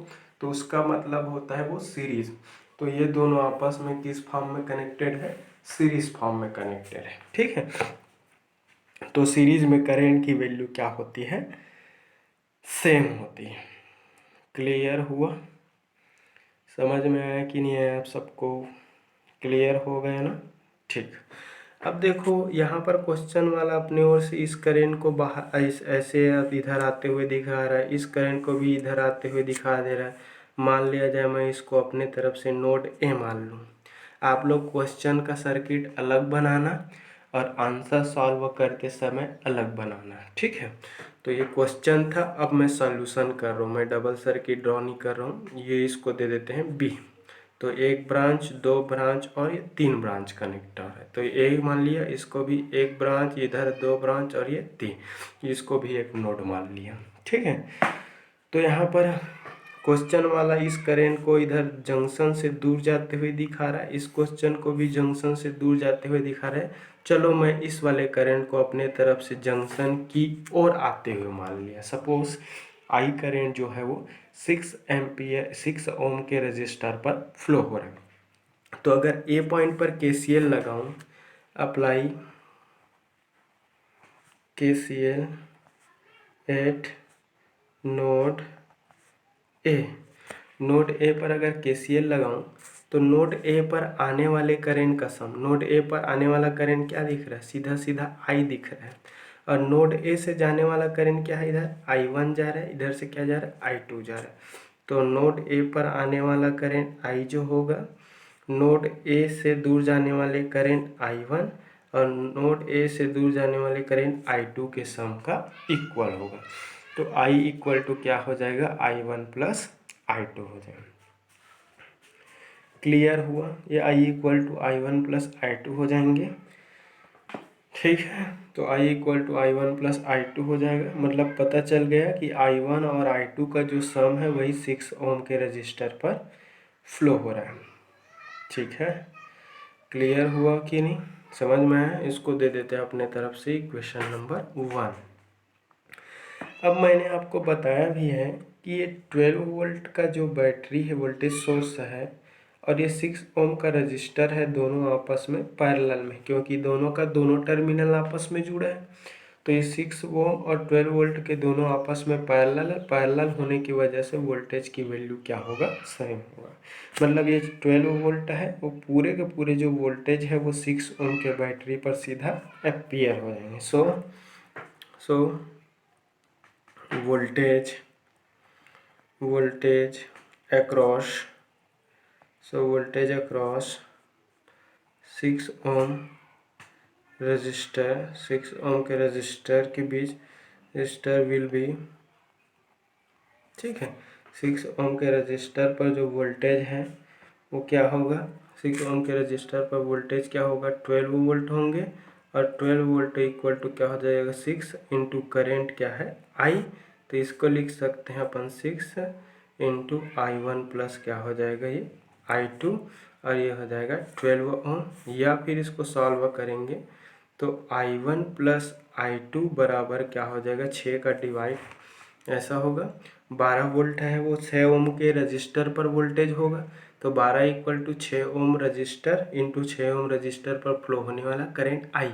तो उसका मतलब होता है वो सीरीज। तो ये दोनों आपस में किस फॉर्म में कनेक्टेड है? सीरीज फॉर्म में कनेक्टेड है। ठीक है, तो सीरीज में करंट की वैल्यू क्या होती है? सेम होती है। क्लियर हुआ? समझ में आया कि नहीं आया? आप सबको क्लियर हो गया ना? ठीक। अब देखो यहाँ पर क्वेश्चन वाला अपने ओर से इस करंट को बाहर ऐसे इधर आते हुए दिखा रहा है, इस करंट को भी इधर आते हुए दिखा दे रहा है। मान लिया जाए मैं इसको अपने तरफ से नोड ए मान लूँ। आप लोग क्वेश्चन का सर्किट अलग बनाना और आंसर सॉल्व करते समय अलग बनाना। ठीक है, तो ये क्वेश्चन था, अब मैं सॉल्यूशन कर रहा हूँ। मैं डबल सर्किट ड्रॉ नहीं कर रहा हूँ। ये इसको दे देते हैं बी। तो एक ब्रांच, दो ब्रांच और ये 3 ब्रांच कनेक्टर है। तो ये मान लिया, इसको भी एक ब्रांच, इधर 2 ब्रांच और ये 3, इसको भी एक नोड मान लिया। ठीक है, तो यहाँ पर क्वेश्चन वाला इस करंट को इधर जंक्शन से दूर जाते हुए दिखा रहा है, इस क्वेश्चन को भी जंक्शन से दूर जाते हुए दिखा रहा है। चलो मैं इस वाले करंट को अपने तरफ से जंक्शन की ओर आते हुए मान लिया। सपोज आई करंट जो है वो 6 एम्पियर 6 ओम के रजिस्टर पर फ्लो हो रहा है। तो अगर ए पॉइंट पर केसीएल लगाऊं, apply KCL at node A, node A पर अगर केसीएल लगाऊं तो नोड ए पर आने वाले करंट का सम, नोड ए पर आने वाला करंट क्या दिख रहा है? सीधा सीधा आई दिख रहा है। और नोड ए से जाने वाला करंट क्या है? इधर I1 जा रहा है, इधर से क्या जा रहा है? I2 जा रहा है। तो नोड ए पर आने वाला करंट I जो होगा, नोड ए से दूर जाने वाले करंट I1 और नोड ए से दूर जाने वाले करंट I2 के सम का इक्वल होगा। तो I इक्वल टू क्या हो जाएगा? I1 प्लस I2 हो जाएगा। क्लियर हुआ? ये I equal to I1 plus I2 हो जाएंगे। ठीक है, तो I equal to I1 plus I2 हो जाएगा। मतलब पता चल गया कि I1 और I2 का जो सम है वही 6 ओम के रजिस्टर पर फ्लो हो रहा है। ठीक है, क्लियर हुआ कि नहीं? समझ में आया? इसको दे देते हैं अपने तरफ से इक्वेशन नंबर 1। अब मैंने आपको बताया भी है कि ये 12 वोल्ट का जो बैटरी है, वोल्टेज सोर्स है, और ये 6 ओम का रजिस्टर है, दोनों आपस में पैरेलल में, क्योंकि दोनों का दोनों टर्मिनल आपस में जुड़ा है। तो ये 6 ओम और 12 वोल्ट के दोनों आपस में पैरेलल है। पैरेलल होने की वजह से वोल्टेज की वैल्यू क्या होगा? सेम होगा। मतलब ये 12 वोल्ट है, वो पूरे के पूरे जो वोल्टेज है वो 6 ओम के बैटरी पर सीधा अपीयर हो जाएंगे। सो voltage across 6 ओम रजिस्टर, 6 ओम के रजिस्टर के बीच रजिस्टर विल बी, ठीक है, 6 ओम के रजिस्टर पर जो वोल्टेज है वो क्या होगा? 6 ओम के रजिस्टर पर वोल्टेज क्या होगा? 12 वोल्ट होंगे। और 12 वोल्ट इक्वल टू क्या हो जाएगा? 6 इंटू करेंट क्या है? आई। तो इसको लिख सकते हैं अपन 6 इंटू I1 प्लस क्या हो जाएगा? ये I2, और ये हो जाएगा 12 ओम। या फिर इसको सॉल्व करेंगे तो I1 प्लस I2 बराबर क्या हो जाएगा? 6 का डिवाइड ऐसा होगा। 12 वोल्ट है वो 6 ओम के रजिस्टर पर वोल्टेज होगा। तो 12 equal to 6 ohm resistor into 6 ohm resistor पर फ्लो होने वाला करंट I।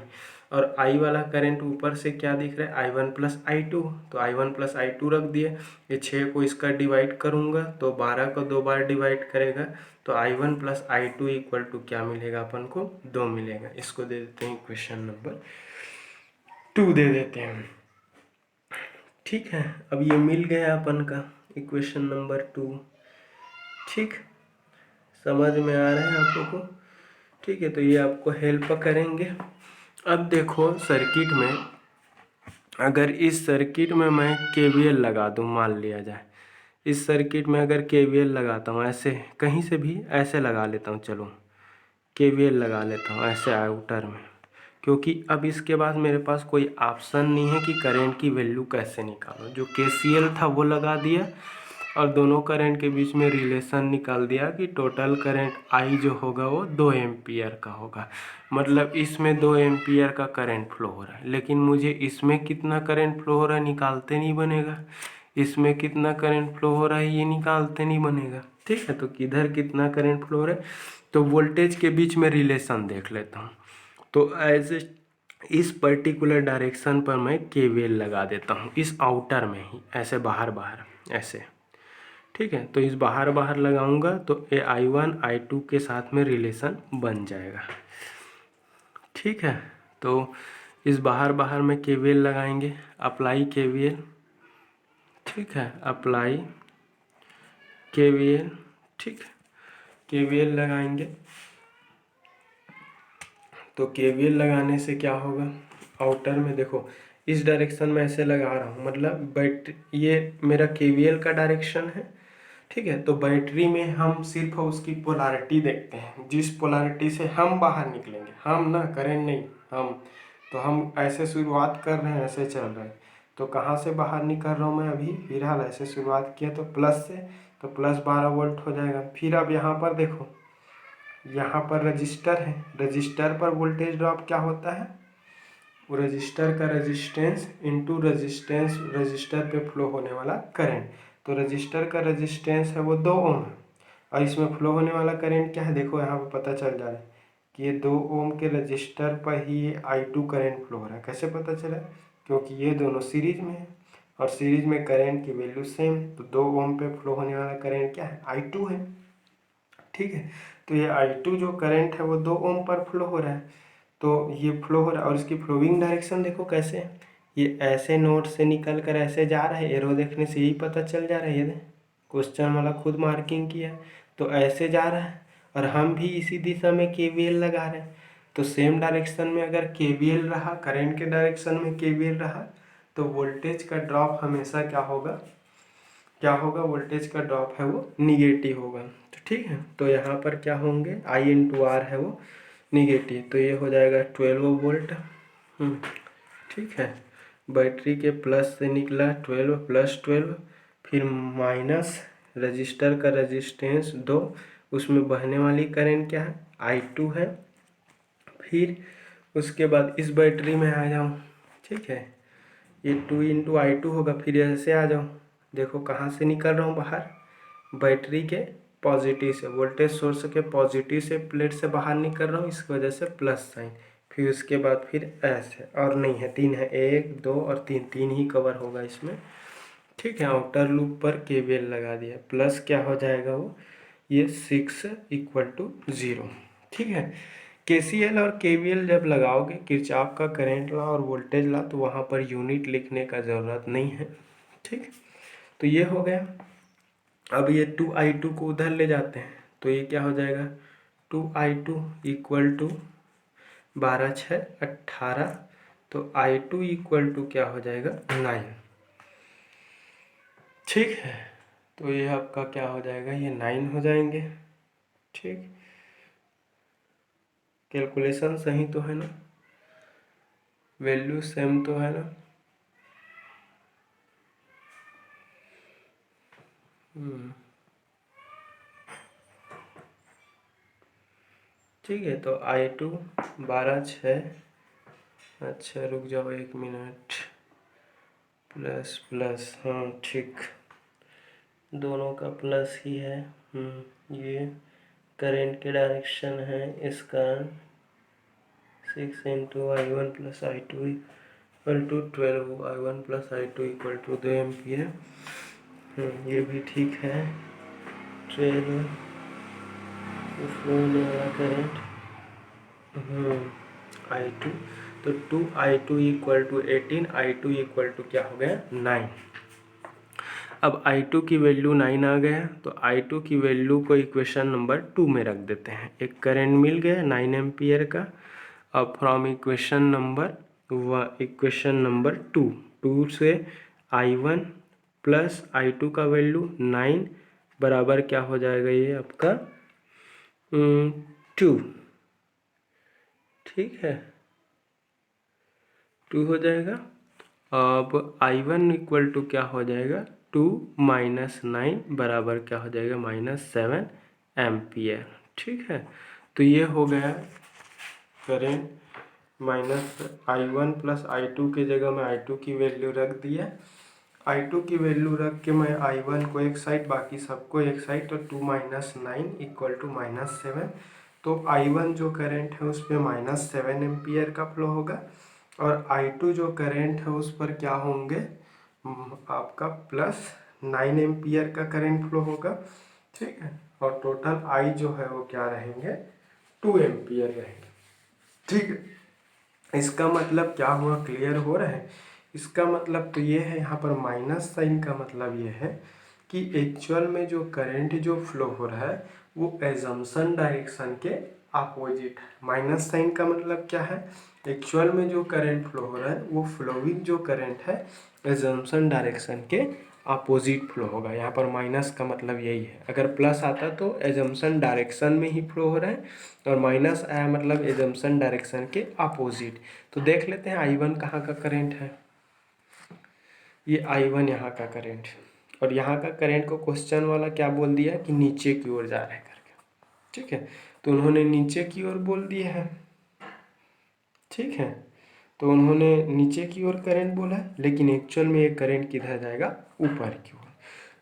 और I वाला करंट ऊपर से क्या दिख रहा है? I1 plus I2। तो I1 प्लस I2 रख दिए। ये 6 को इसका डिवाइड करूँगा तो 12 को 2 बार डिवाइड करेगा तो I1 plus I2 equal to क्या मिलेगा अपन को? 2 मिलेगा। इसको दे देते हैं इक्वेशन नंबर 2 दे देते हैं। ठीक है, अब ये मिल गया अपन का इक्वेशन नंबर 2। ठीक, समझ में आ रहा है आप लोगों को? ठीक है, तो ये आपको हेल्प करेंगे। अब देखो सर्किट में, अगर इस सर्किट में मैं KVL लगा दूं, मान लिया जाए इस सर्किट में अगर KVL लगाता हूँ, ऐसे कहीं से भी ऐसे लगा लेता हूँ, चलो KVL लगा लेता हूँ ऐसे आउटर में, क्योंकि अब इसके बाद मेरे पास कोई ऑप्शन नहीं है कि करंट की वैल्यू कैसे निकालो। जो KCL था वो लगा दिया, और दोनों करंट के बीच में रिलेशन निकाल दिया कि टोटल करंट आई जो होगा वो 2 एम्पियर का होगा। मतलब इसमें 2 एम्पियर का करंट फ्लो हो रहा है, लेकिन मुझे इसमें कितना करंट फ्लो हो रहा है निकालते नहीं बनेगा, इसमें कितना करंट फ्लो हो रहा है ये निकालते नहीं बनेगा। ठीक है, तो किधर कितना करंट फ्लो हो रहा है, तो वोल्टेज के बीच में रिलेशन देख लेता हूँ। तो ऐसे इस पर्टिकुलर डायरेक्शन पर मैं केवीएल लगा देता हूँ, इस आउटर में ही, ऐसे बाहर बाहर ऐसे। ठीक है, तो इस बाहर बाहर लगाऊंगा तो ये I1 I2 के साथ में रिलेशन बन जाएगा। ठीक है, तो इस बाहर बाहर में केवीएल लगाएंगे, अप्लाई केवीएल। ठीक है, अप्लाई केवीएल। ठीक, केवीएल लगाएंगे तो केवीएल लगाने से क्या होगा, आउटर में देखो इस डायरेक्शन में ऐसे लगा रहा हूँ, मतलब बैटरी, ये मेरा केवीएल का डायरेक्शन है। ठीक है, तो बैटरी में हम सिर्फ उसकी पोलैरिटी देखते हैं, जिस पोलैरिटी से हम बाहर निकलेंगे, हम ना करंट नहीं, हम तो हम ऐसे शुरुआत कर रहे हैं, ऐसे चल रहे हैं, तो कहाँ से बाहर निकल रहा हूँ मैं अभी, फिलहाल ऐसे शुरुआत किया तो प्लस से, तो प्लस 12 वोल्ट हो जाएगा। फिर अब यहाँ पर देखो, यहाँ पर रजिस्टर है, रजिस्टर पर वोल्टेज ड्रॉप क्या होता है, वो रजिस्टर का रेजिस्टेंस इंटू रजिस्टेंस, रजिस्टर पे फ्लो होने वाला करंट। तो रजिस्टर का रेजिस्टेंस है वो 2 ओम है, और इसमें फ्लो होने वाला करंट क्या है, देखो यहाँ पे पता चल जा रहा है कि ये 2 ओम के रजिस्टर पर ही ये I2 करंट फ्लो हो रहा है। कैसे पता चला, क्योंकि ये दोनों सीरीज में है और सीरीज में करंट की वैल्यू सेम है, तो 2 ओम पे फ्लो होने वाला करंट क्या है, I2 है। ठीक है, तो ये I2 जो करंट है वो 2 ओम पर फ्लो हो रहा है, तो ये फ्लो हो रहा है, और इसकी फ्लोइंग डायरेक्शन देखो कैसे है, ये ऐसे नोड से निकल कर ऐसे जा रहा है, एरो देखने से यही पता चल जा रहा है, ये क्वेश्चन वाला खुद मार्किंग किया है, तो ऐसे जा रहा है, और हम भी इसी दिशा में केवीएल लगा रहे हैं। तो सेम डायरेक्शन में अगर केवीएल रहा, करंट के डायरेक्शन में केवीएल रहा, तो वोल्टेज का ड्रॉप हमेशा क्या होगा, क्या होगा, वोल्टेज का ड्रॉप है वो निगेटिव होगा। तो ठीक है, तो यहाँ पर क्या होंगे, I/R है वो निगेटिव, तो ये हो जाएगा 12 वोल्ट। ठीक है, बैटरी के प्लस से निकला 12 प्लस 12, फिर माइनस रजिस्टर का रेजिस्टेंस 2, उसमें बहने वाली करंट क्या है, I2 है। फिर उसके बाद इस बैटरी में आ जाऊँ, ठीक है, ये 2 × I2 होगा, फिर ऐसे आ जाऊँ, देखो कहाँ से निकल रहा हूँ बाहर, बैटरी के पॉजिटिव से, वोल्टेज सोर्स के पॉजिटिव से प्लेट से बाहर निकल रहा हूँ, इस वजह से प्लस साइन। फिर उसके बाद फिर ऐसे, और नहीं है 3 है, 1 2 और 3, 3 ही कवर होगा इसमें। ठीक है, आउटर लूप पर केवीएल लगा दिया, प्लस क्या हो जाएगा वो, ये 6 = 0। ठीक है, केसीएल और केवीएल जब लगाओगे, किरचॉफ का करंट लॉ और वोल्टेज लॉ, तो वहाँ पर यूनिट लिखने का ज़रूरत नहीं है। ठीक, तो ये हो गया। अब ये 2I2 को उधर ले जाते हैं, तो ये क्या हो जाएगा, 2I2 = 12 6 18, तो I2 क्या हो जाएगा, 9। ठीक है, तो ये आपका क्या हो जाएगा, ये 9 हो जाएंगे। ठीक, कैलकुलेशन सही तो है ना, वैल्यू सेम तो है ना। ठीक है, तो I2 12 6, अच्छा रुक जाओ 1 मिनट, प्लस प्लस, हाँ ठीक, दोनों का प्लस ही है। ये करंट के डायरेक्शन है, इस कारण 6 × I1 + I2 = 12, I1 + I2 = 2 ampere. ये भी ठीक है, 12 फ्लो होने वाला करंट I2, तो 2I2 = 18, I2 क्या हो गया, 9। अब I2 की वैल्यू 9 आ गया, तो I2 की वैल्यू को इक्वेशन नंबर 2 में रख देते हैं। एक करंट मिल गया 9 एम्पियर का। अब फ्रॉम इक्वेशन नंबर 2 से I1 + I2 का वैल्यू 9 बराबर क्या हो जाएगा, ये आपका 2। ठीक है, 2 हो जाएगा। अब I1 = क्या हो जाएगा, -9 बराबर क्या हो जाएगा, -7 एम्पियर। ठीक है, तो ये हो गया करेंट -I1 + I2 के जगह में I2 की वैल्यू रख दिया। I2 की वैल्यू रख के मैं I1 को एक साइड, बाकी सबको एक साइड, तो 2 - 9 = -7। तो I1 जो करंट है उस पर -7 एम्पियर का फ्लो होगा, और I2 जो करंट है उस पर क्या होंगे, आपका +9 एम्पियर का करंट फ्लो होगा। ठीक है, और टोटल I जो है वो क्या रहेंगे, 2 एम्पियर रहेंगे। ठीक है, इसका मतलब क्या हुआ, क्लियर हो रहा है। इसका मतलब तो ये है, यहाँ पर माइनस साइन का मतलब ये है कि एक्चुअल में जो करंट जो फ्लो हो रहा है वो एजम्पशन डायरेक्शन के अपोजिट है। माइनस साइन का मतलब क्या है, एक्चुअल में जो करंट फ्लो हो रहा है वो फ्लोइंग जो करंट है एजम्पशन डायरेक्शन के अपोजिट फ्लो होगा। यहाँ पर माइनस का मतलब यही है, अगर प्लस आता तो एजम्पशन डायरेक्शन में ही फ्लो हो रहा है, और माइनस आया मतलब एजम्पशन डायरेक्शन के अपोजिट। तो देख लेते हैं I1 कहाँ का करंट है, ये I1 यहाँ का करंट है, और यहाँ का करंट को क्वेश्चन वाला क्या बोल दिया कि नीचे की ओर जा रहा है करके। ठीक है, तो उन्होंने नीचे की ओर बोल दिया है। ठीक है, तो उन्होंने नीचे की ओर करंट बोला है, लेकिन एक्चुअल में ये करंट किधर जाएगा, ऊपर की ओर।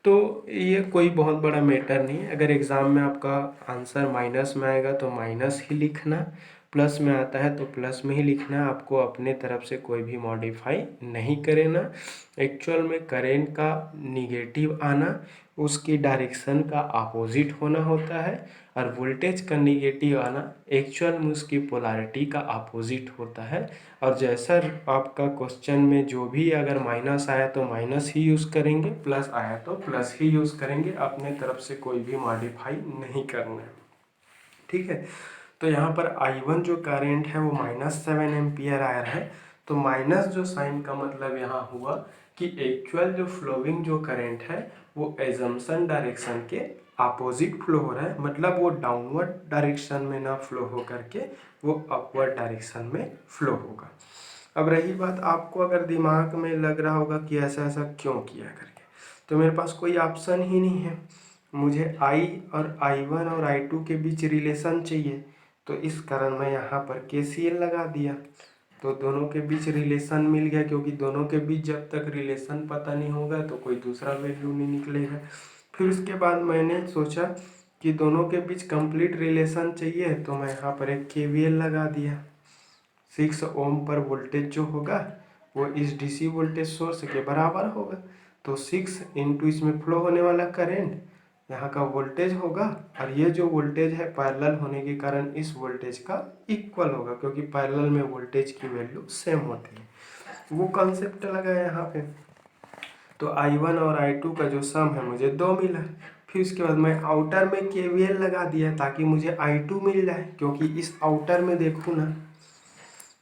तो ये कोई बहुत बड़ा मैटर नहीं है। अगर एग्ज़ाम में आपका आंसर माइनस में आएगा तो माइनस ही लिखना, प्लस में आता है तो प्लस में ही लिखना, आपको अपने तरफ से कोई भी मॉडिफाई नहीं करना। एक्चुअल में करंट का निगेटिव आना उसकी डायरेक्शन का अपोजिट होना होता है, और वोल्टेज का निगेटिव आना एक्चुअल में उसकी पोलैरिटी का अपोजिट होता है। और जैसा आपका क्वेश्चन में जो भी अगर माइनस आया तो माइनस ही यूज़ करेंगे, प्लस आया तो प्लस ही यूज़ करेंगे, अपने तरफ से कोई भी मॉडिफाई नहीं करना है। ठीक है, तो यहाँ पर I1 जो करंट है वो -7 एम्पियर आ रहा है, तो माइनस जो साइन का मतलब यहाँ हुआ कि एक्चुअल जो फ्लोइंग जो करंट है वो एजम्पशन डायरेक्शन के अपोजिट फ्लो हो रहा है, मतलब वो डाउनवर्ड डायरेक्शन में ना फ्लो हो करके वो अपवर्ड डायरेक्शन में फ्लो होगा। अब रही बात, आपको अगर दिमाग में लग रहा होगा कि ऐसा ऐसा क्यों किया करके, तो मेरे पास कोई ऑप्शन ही नहीं है। मुझे I और I1 और I2 के बीच रिलेशन चाहिए, तो इस कारण मैं यहाँ पर KCL लगा दिया, तो दोनों के बीच रिलेशन मिल गया। क्योंकि दोनों के बीच जब तक रिलेशन पता नहीं होगा तो कोई दूसरा वैल्यू नहीं निकलेगा। फिर उसके बाद मैंने सोचा कि दोनों के बीच कंप्लीट रिलेशन चाहिए, तो मैं यहाँ पर एक KVL लगा दिया। 6 ओम पर वोल्टेज जो होगा वो इस DC वोल्टेज सोर्स के बराबर होगा, तो 6 इंटू इसमें फ्लो होने वाला करंट यहाँ का वोल्टेज होगा, और ये जो वोल्टेज है पैरेलल होने के कारण इस वोल्टेज का इक्वल होगा, क्योंकि पैरेलल में वोल्टेज की वैल्यू सेम होती है। वो कॉन्सेप्ट लगा है यहाँ पे। तो I1 और I2 का जो सम है मुझे 2 मिला। फिर उसके बाद मैं आउटर में KVL लगा दिया ताकि मुझे I2 मिल जाए, क्योंकि इस आउटर में देखूँ ना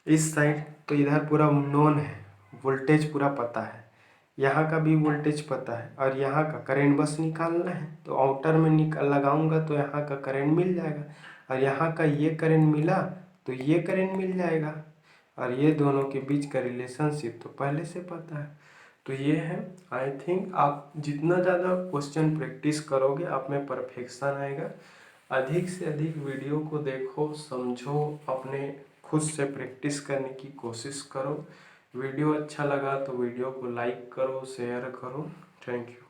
इस साइड, तो इधर पूरा नोन है, वोल्टेज पूरा पता है, यहाँ का भी वोल्टेज पता है, और यहाँ का करंट बस निकालना है। तो आउटर में लगाऊंगा तो यहाँ का करंट मिल जाएगा, और यहाँ का ये करंट मिला तो ये करंट मिल जाएगा, और ये दोनों के बीच का रिलेशनशिप तो पहले से पता है। तो ये है, आई थिंक आप जितना ज़्यादा क्वेश्चन प्रैक्टिस करोगे आप में परफेक्शन आएगा। अधिक से अधिक वीडियो को देखो, समझो, अपने खुद से प्रैक्टिस करने की कोशिश करो। वीडियो अच्छा लगा तो वीडियो को लाइक करो, शेयर करो। Thank you.